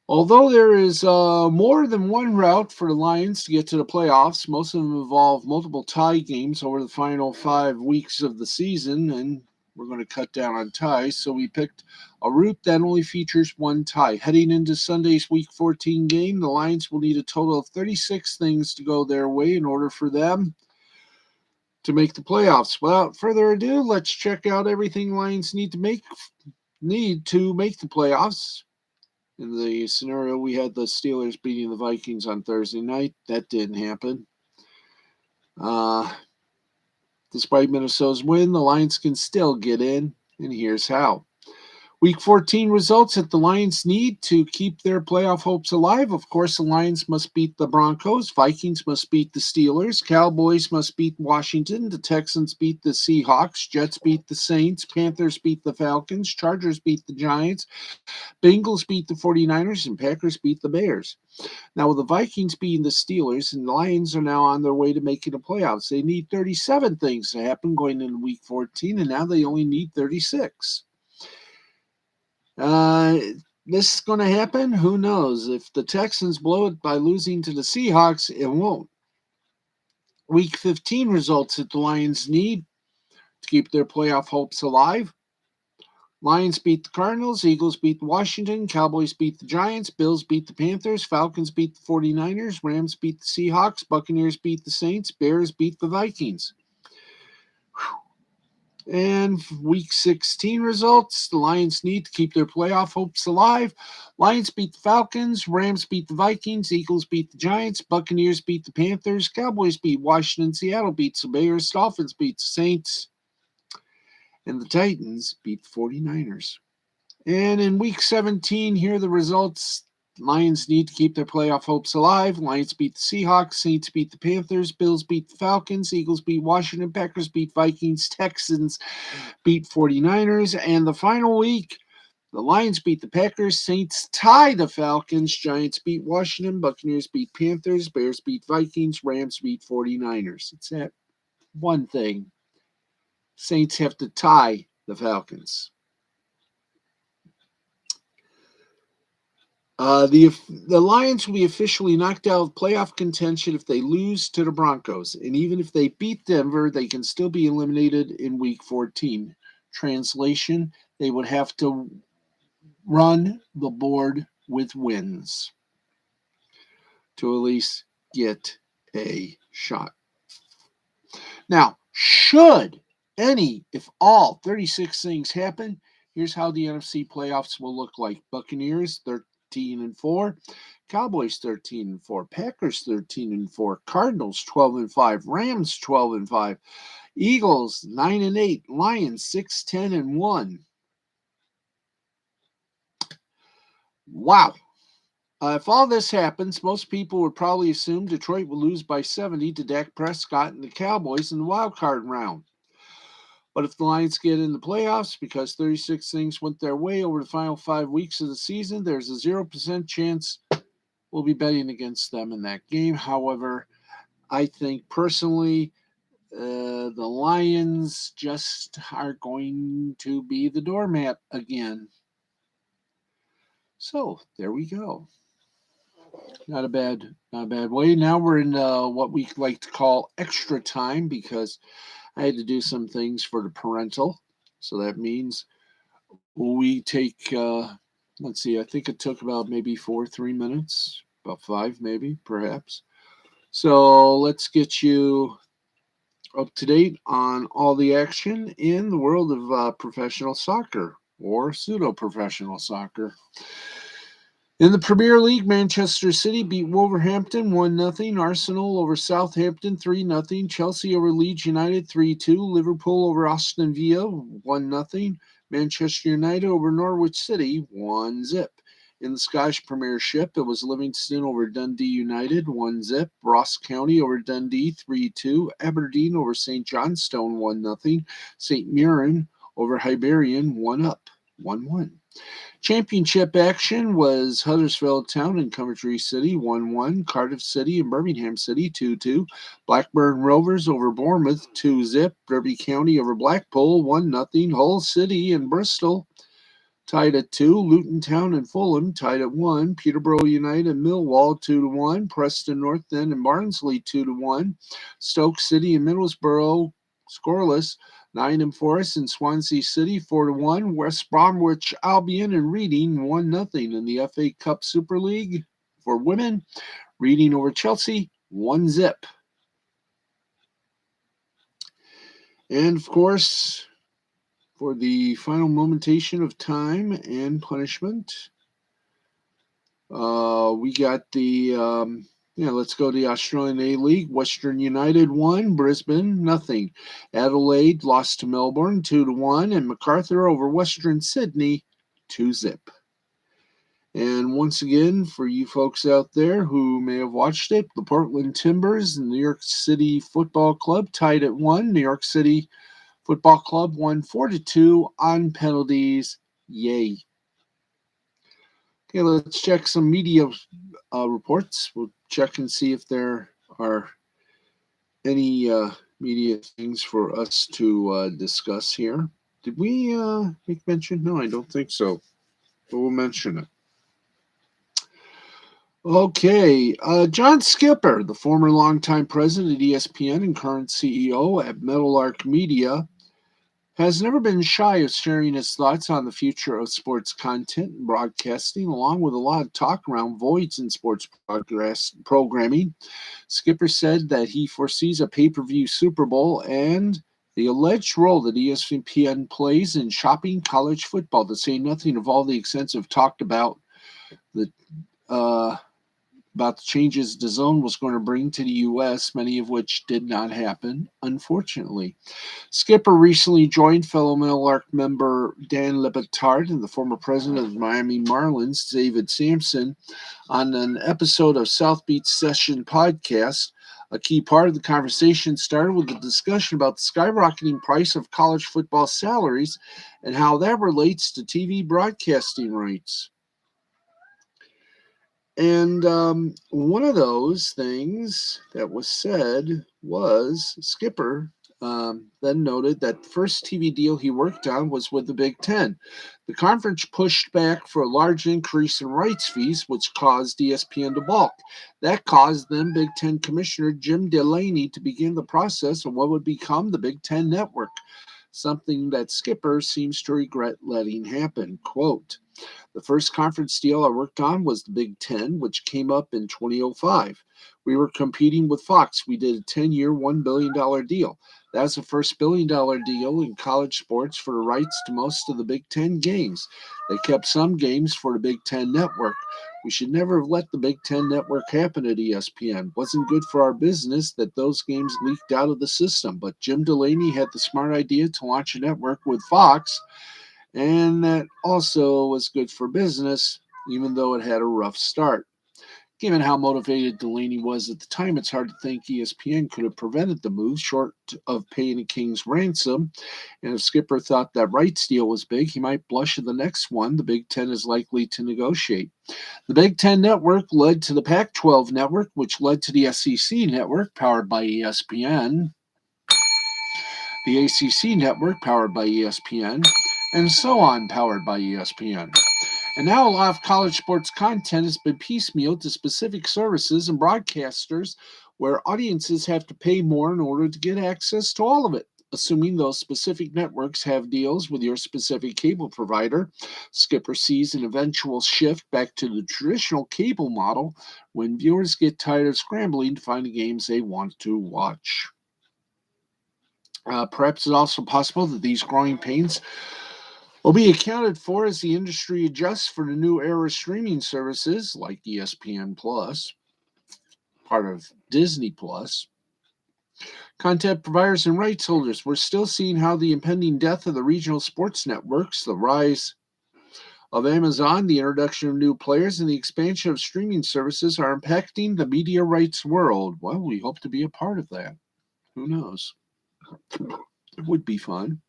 Although there is more than one route for the Lions to get to the playoffs, most of them involve multiple tie games over the final 5 weeks of the season, and we're going to cut down on ties, so we picked a route that only features one tie. Heading into Sunday's Week 14 game, the Lions will need a total of 36 things to go their way in order for them to make the playoffs. Without further ado, let's check out everything Lions need to make the playoffs. In the scenario, we had the Steelers beating the Vikings on Thursday night. That didn't happen. Despite Minnesota's win, the Lions can still get in, and here's how. Week 14 results that the Lions need to keep their playoff hopes alive. Of course, the Lions must beat the Broncos. Vikings must beat the Steelers. Cowboys must beat Washington. The Texans beat the Seahawks. Jets beat the Saints. Panthers beat the Falcons. Chargers beat the Giants. Bengals beat the 49ers. And Packers beat the Bears. Now, with the Vikings beating the Steelers, and the Lions are now on their way to making the playoffs, they need 37 things to happen going into Week 14, and now they only need 36. This is going to happen? Who knows? If the Texans blow it by losing to the Seahawks, it won't. Week 15 results that the Lions need to keep their playoff hopes alive. Lions beat the Cardinals, Eagles beat Washington, Cowboys beat the Giants, Bills beat the Panthers, Falcons beat the 49ers, Rams beat the Seahawks, Buccaneers beat the Saints, Bears beat the Vikings. And Week 16 results, the Lions need to keep their playoff hopes alive. Lions beat the Falcons, Rams beat the Vikings, Eagles beat the Giants, Buccaneers beat the Panthers, Cowboys beat Washington, Seattle beats the Bears, Dolphins beat the Saints, and the Titans beat the 49ers. And in Week 17, here are the results. Lions need to keep their playoff hopes alive. Lions beat the Seahawks. Saints beat the Panthers. Bills beat the Falcons. Eagles beat Washington. Packers beat Vikings. Texans beat 49ers. And the final week, the Lions beat the Packers. Saints tie the Falcons. Giants beat Washington. Buccaneers beat Panthers. Bears beat Vikings. Rams beat 49ers. It's that one thing. Saints have to tie the Falcons. The Lions will be officially knocked out of playoff contention if they lose to the Broncos. And even if they beat Denver, they can still be eliminated in Week 14. Translation, they would have to run the board with wins to at least get a shot. Now, should any, if all, 36 things happen, here's how the NFC playoffs will look like. Buccaneers, 13-4, Cowboys 13-4, Packers 13-4, Cardinals 12-5, Rams 12-5, Eagles 9-8, Lions 6-10-1. Wow. If all this happens, most people would probably assume Detroit will lose by 70 to Dak Prescott and the Cowboys in the wild card round. But if the Lions get in the playoffs because 36 things went their way over the final 5 weeks of the season, there's a 0% chance we'll be betting against them in that game. However, I think personally the Lions just are going to be the doormat again. So there we go. Not a bad way. Now we're in what we like to call extra time because I had to do some things for the parental. So that means we take, let's see, I think it took about maybe 3 minutes, about 5 maybe, perhaps. So let's get you up to date on all the action in the world of professional soccer or pseudo-professional soccer. In the Premier League, Manchester City beat Wolverhampton 1-0. Arsenal over Southampton 3-0. Chelsea over Leeds United 3-2. Liverpool over Aston Villa 1-0. Manchester United over Norwich City 1-0. In the Scottish Premiership, it was Livingston over Dundee United 1-0. Ross County over Dundee 3-2. Aberdeen over St Johnstone 1-0. St Mirren over Hibernian 1-1. Championship action was Huddersfield Town and Coventry City 1-1, Cardiff City and Birmingham City 2-2, Blackburn Rovers over Bournemouth 2-0, Derby County over Blackpool 1-0, Hull City and Bristol tied at 2, Luton Town and Fulham tied at 1, Peterborough United and Millwall 2-1, Preston North End and Barnsley 2-1, Stoke City and Middlesbrough scoreless, Nottingham Forest and Swansea City 4-1. West Bromwich Albion and Reading 1-0 in the FA Cup Super League for women. Reading over Chelsea 1-0. And of course, for the final momentation of time and punishment, we got the let's go to the Australian A-League. Western United 1, Brisbane 0. Adelaide lost to Melbourne 2-1, and MacArthur over Western Sydney 2-0. And once again, for you folks out there who may have watched it, the Portland Timbers and the New York City Football Club tied at 1. New York City Football Club won 4-2 on penalties. Yay. Okay, let's check some media reports. We'll check and see if there are any media things for us to discuss here. Did we make mention? No, I don't think so. But we'll mention it. Okay, John Skipper, the former longtime president at ESPN and current CEO at Meadowlark Media, has never been shy of sharing his thoughts on the future of sports content and broadcasting, along with a lot of talk around voids in sports programming. Skipper said that he foresees a pay-per-view Super Bowl and the alleged role that ESPN plays in shopping college football, to say nothing of all the extensive talked about the changes DAZN was going to bring to the U.S., many of which did not happen, unfortunately. Skipper recently joined fellow Meadowlark member Dan Lebitard and the former president of the Miami Marlins, David Sampson, on an episode of South Beach Session podcast. A key part of the conversation started with a discussion about the skyrocketing price of college football salaries and how that relates to TV broadcasting rights. And one of those things that was said was Skipper then noted that the first TV deal he worked on was with the Big Ten. The conference pushed back for a large increase in rights fees, which caused ESPN to balk. That caused then Big Ten Commissioner Jim Delaney to begin the process of what would become the Big Ten Network, something that Skipper seems to regret letting happen. Quote, "The first conference deal I worked on was the Big Ten, which came up in 2005. We were competing with Fox. We did a 10-year, $1 billion deal. That was the first billion-dollar deal in college sports for the rights to most of the Big Ten games. They kept some games for the Big Ten Network. We should never have let the Big Ten Network happen at ESPN. It wasn't good for our business that those games leaked out of the system. But Jim Delaney had the smart idea to launch a network with Fox, and that also was good for business, even though it had a rough start. Given how motivated Delaney was at the time, it's hard to think ESPN could have prevented the move, short of paying a king's ransom. And if Skipper thought that rights deal was big, he might blush at the next one the Big Ten is likely to negotiate. The Big Ten Network led to the Pac-12 Network, which led to the SEC Network, powered by ESPN, the ACC Network, powered by ESPN, and so on, powered by ESPN. And now a lot of college sports content has been piecemealed to specific services and broadcasters where audiences have to pay more in order to get access to all of it, assuming those specific networks have deals with your specific cable provider. Skipper sees an eventual shift back to the traditional cable model when viewers get tired of scrambling to find the games they want to watch. Perhaps it's also possible that these growing pains will be accounted for as the industry adjusts for the new era streaming services like ESPN Plus, part of Disney Plus. Content providers and rights holders, we're still seeing how the impending death of the regional sports networks, the rise of Amazon, the introduction of new players, and the expansion of streaming services are impacting the media rights world. Well, we hope to be a part of that. Who knows? It would be fun.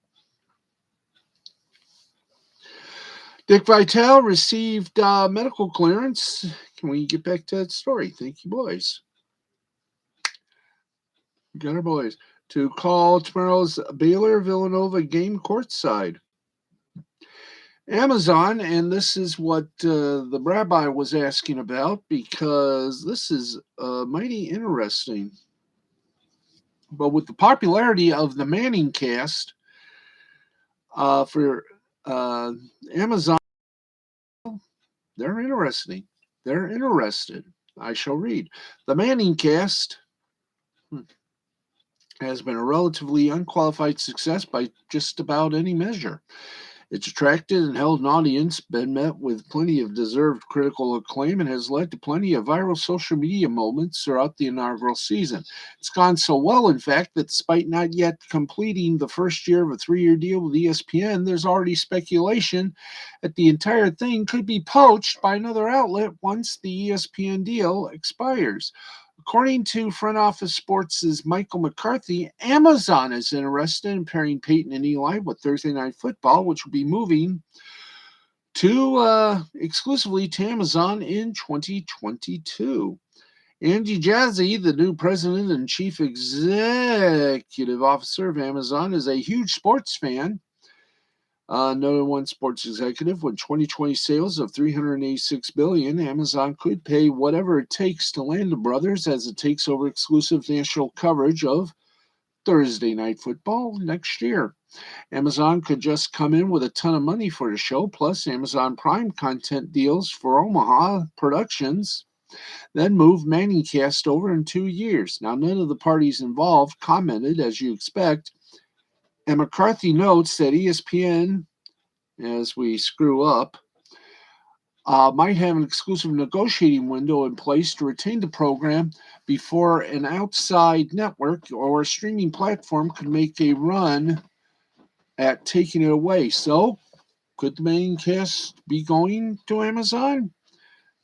Dick Vitale received medical clearance. Can we get back to that story? Thank you, boys. We got our boys. To call tomorrow's Baylor-Villanova game courtside. Amazon, and this is what the rabbi was asking about, because this is mighty interesting. But with the popularity of the Manning cast for Amazon, they're interesting. They're interested. I shall read. The Manning cast has been a relatively unqualified success by just about any measure. It's attracted and held an audience, been met with plenty of deserved critical acclaim, and has led to plenty of viral social media moments throughout the inaugural season. It's gone so well, in fact, that despite not yet completing the first year of a 3-year deal with ESPN, there's already speculation that the entire thing could be poached by another outlet once the ESPN deal expires. According to Front Office Sports' Michael McCarthy, Amazon is interested in pairing Peyton and Eli with Thursday Night Football, which will be moving to exclusively to Amazon in 2022. Andy Jassy, the new president and chief executive officer of Amazon, is a huge sports fan. Another one sports executive with 2020 sales of $386 billion, Amazon could pay whatever it takes to land the brothers as it takes over exclusive national coverage of Thursday Night Football next year. Amazon could just come in with a ton of money for the show, plus Amazon Prime content deals for Omaha Productions, then move Manningcast over in 2 years. Now, none of the parties involved commented, as you expect, and McCarthy notes that ESPN, as we screw up, might have an exclusive negotiating window in place to retain the program before an outside network or a streaming platform could make a run at taking it away. So, could the main cast be going to Amazon?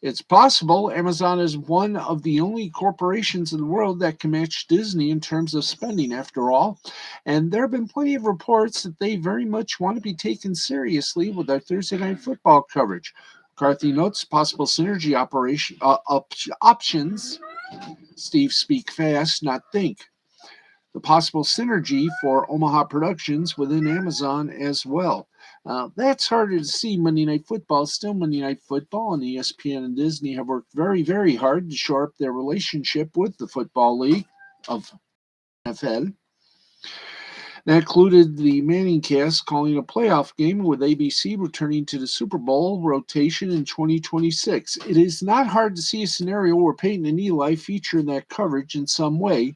It's possible. Amazon is one of the only corporations in the world that can match Disney in terms of spending, after all. And there have been plenty of reports that they very much want to be taken seriously with their Thursday Night Football coverage. McCarthy notes possible synergy options. Steve, speak fast, not think. The possible synergy for Omaha Productions within Amazon as well. That's harder to see. Monday Night Football is still Monday Night Football, and ESPN and Disney have worked very, very hard to shore up their relationship with the Football League of NFL. That included the Manningcast calling a playoff game, with ABC returning to the Super Bowl rotation in 2026. It is not hard to see a scenario where Peyton and Eli feature in that coverage in some way.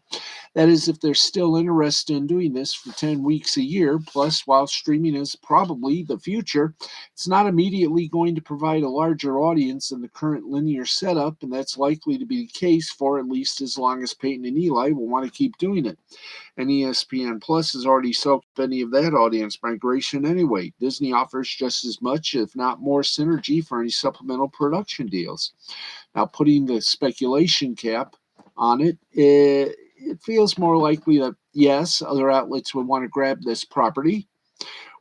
That is, if they're still interested in doing this for 10 weeks a year. Plus, while streaming is probably the future, it's not immediately going to provide a larger audience than the current linear setup, and that's likely to be the case for at least as long as Peyton and Eli will want to keep doing it. And ESPN Plus has already soaked any of that audience migration anyway. Disney offers just as much, if not more, synergy for any supplemental production deals. Now, putting the speculation cap on it, it feels more likely that, yes, other outlets would want to grab this property,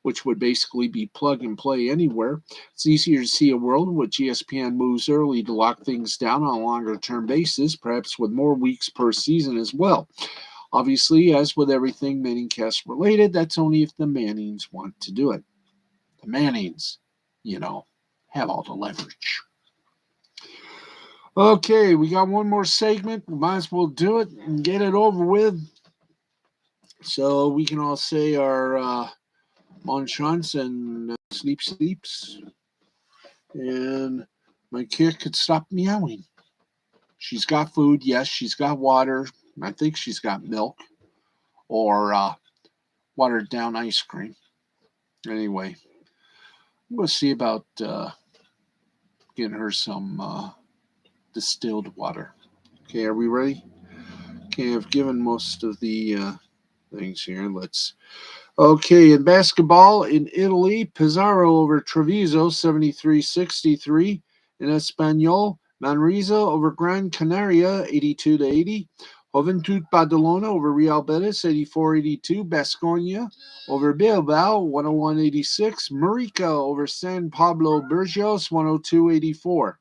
which would basically be plug and play anywhere. It's easier to see a world in which ESPN moves early to lock things down on a longer term basis, perhaps with more weeks per season as well. Obviously, as with everything Manningcast related, that's only if the Mannings want to do it. The Mannings, have all the leverage. Okay, we got one more segment. We might as well do it and get it over with, so we can all say our bon chance and sleeps. And my cat could stop meowing. She's got food. Yes, she's got water. I think she's got milk or watered down ice cream. Anyway, I'm going to see about getting her some distilled water. Okay, are we ready? Okay, I've given most of the things here. Okay, in basketball in Italy, Pesaro over Treviso, 73-63. In Espanyol, Manresa over Gran Canaria, 82-80. Juventud Badalona over Real Betis, 84-82. Baskonia over Bilbao, 101-86. Marica over San Pablo Burgos, 102-84.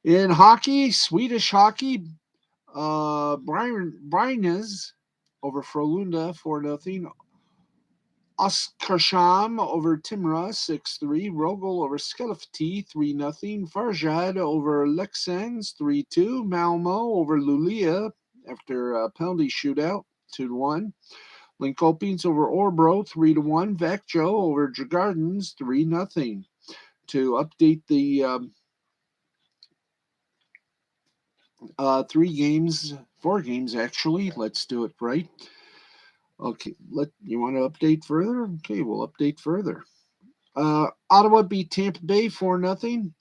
In hockey, Swedish hockey, Brynäs over Frölunda, 4-0. Oskarshamn over Timrå, 6-3. Rogel over Skellefteå, 3-0. Farjad over Leksands, 3-2. Malmo over Luleå after a penalty shootout, 2-1. Linkopings over Orebro, 3-1. Växjö over Djurgårdens, 3-0. To update the 4 games actually. Let's do it right. Okay, you want to update further? Okay, we'll update further. Ottawa beat Tampa Bay 4-0.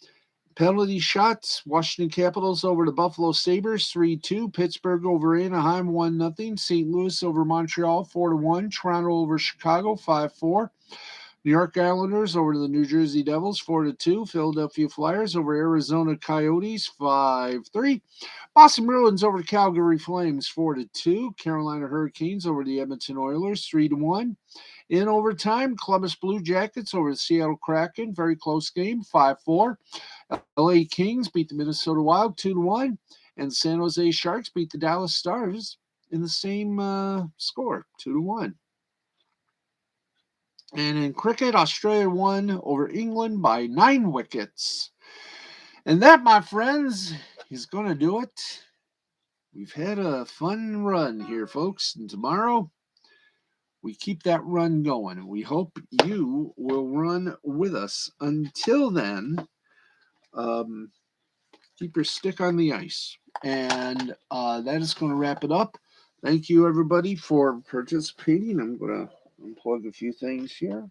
Penalty shots, Washington Capitals over the Buffalo Sabres 3-2. Pittsburgh over Anaheim 1-0. St. Louis over Montreal 4-1. Toronto over Chicago 5-4. New York Islanders over the New Jersey Devils 4-2. Philadelphia Flyers over Arizona Coyotes 5-3. Boston Bruins over the Calgary Flames 4-2. Carolina Hurricanes over the Edmonton Oilers 3-1. In overtime, Columbus Blue Jackets over the Seattle Kraken, very close game, 5-4. LA Kings beat the Minnesota Wild 2-1, and San Jose Sharks beat the Dallas Stars in the same score, 2-1. And in cricket, Australia won over England by 9 wickets. And that, my friends, is going to do it. We've had a fun run here, folks, and tomorrow we keep that run going, and we hope you will run with us. Until then, keep your stick on the ice. And that is going to wrap it up. Thank you, everybody, for participating. I'm going to unplug a few things here,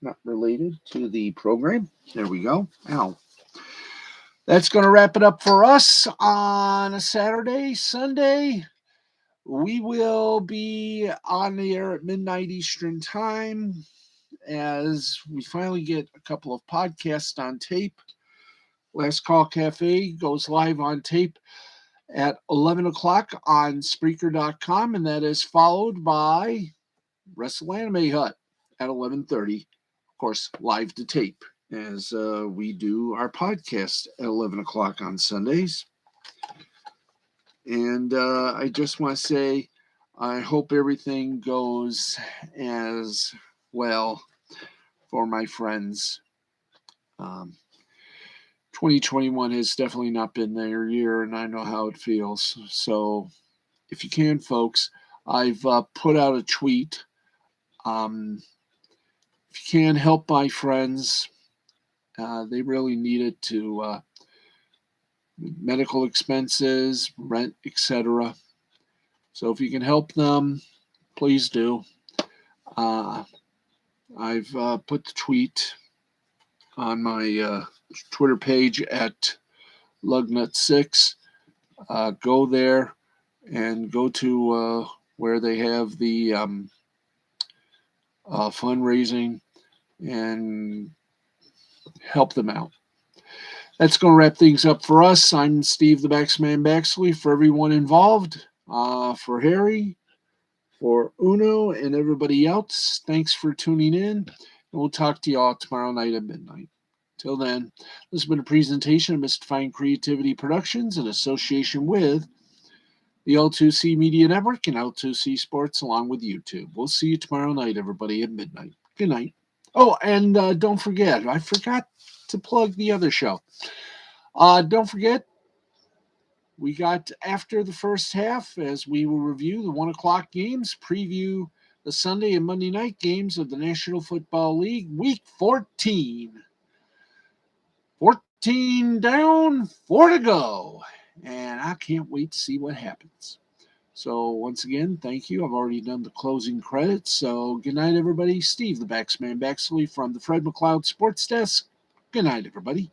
not related to the program. There we go. Ow. That's going to wrap it up for us on a Saturday, Sunday. We will be on the air at midnight Eastern time as we finally get a couple of podcasts on tape. Last Call Cafe goes live on tape at 11 o'clock on Spreaker.com, and that is followed by Wrestle Anime Hut at 11:30. Of course, live to tape as we do our podcast at 11 o'clock on Sundays. And I just want to say I hope everything goes as well for my friends. 2021 has definitely not been their year, and I know how it feels. So if you can, folks, I've put out a tweet. If you can help my friends, they really need it to medical expenses, rent, etc. So if you can help them, please do. I've put the tweet on my Twitter page at Lugnut6. Go there and go to where they have the fundraising and help them out. That's going to wrap things up for us. I'm Steve the Baxman Baxley. For everyone involved, for Harry, for Uno, and everybody else, thanks for tuning in. And we'll talk to you all tomorrow night at midnight. Till then, this has been a presentation of Mystifying Creativity Productions in association with the L2C Media Network and L2C Sports along with YouTube. We'll see you tomorrow night, everybody, at midnight. Good night. Oh, and don't forget, I forgot to plug the other show. Don't forget, we got after the first half, as we will review the 1 o'clock games, preview the Sunday and Monday night games of the National Football League, Week 14. 14 down, 4 to go. And I can't wait to see what happens. So once again, thank you. I've already done the closing credits. So good night, everybody. Steve the Baxman Baxley from the Fred McLeod Sports Desk. Good night, everybody.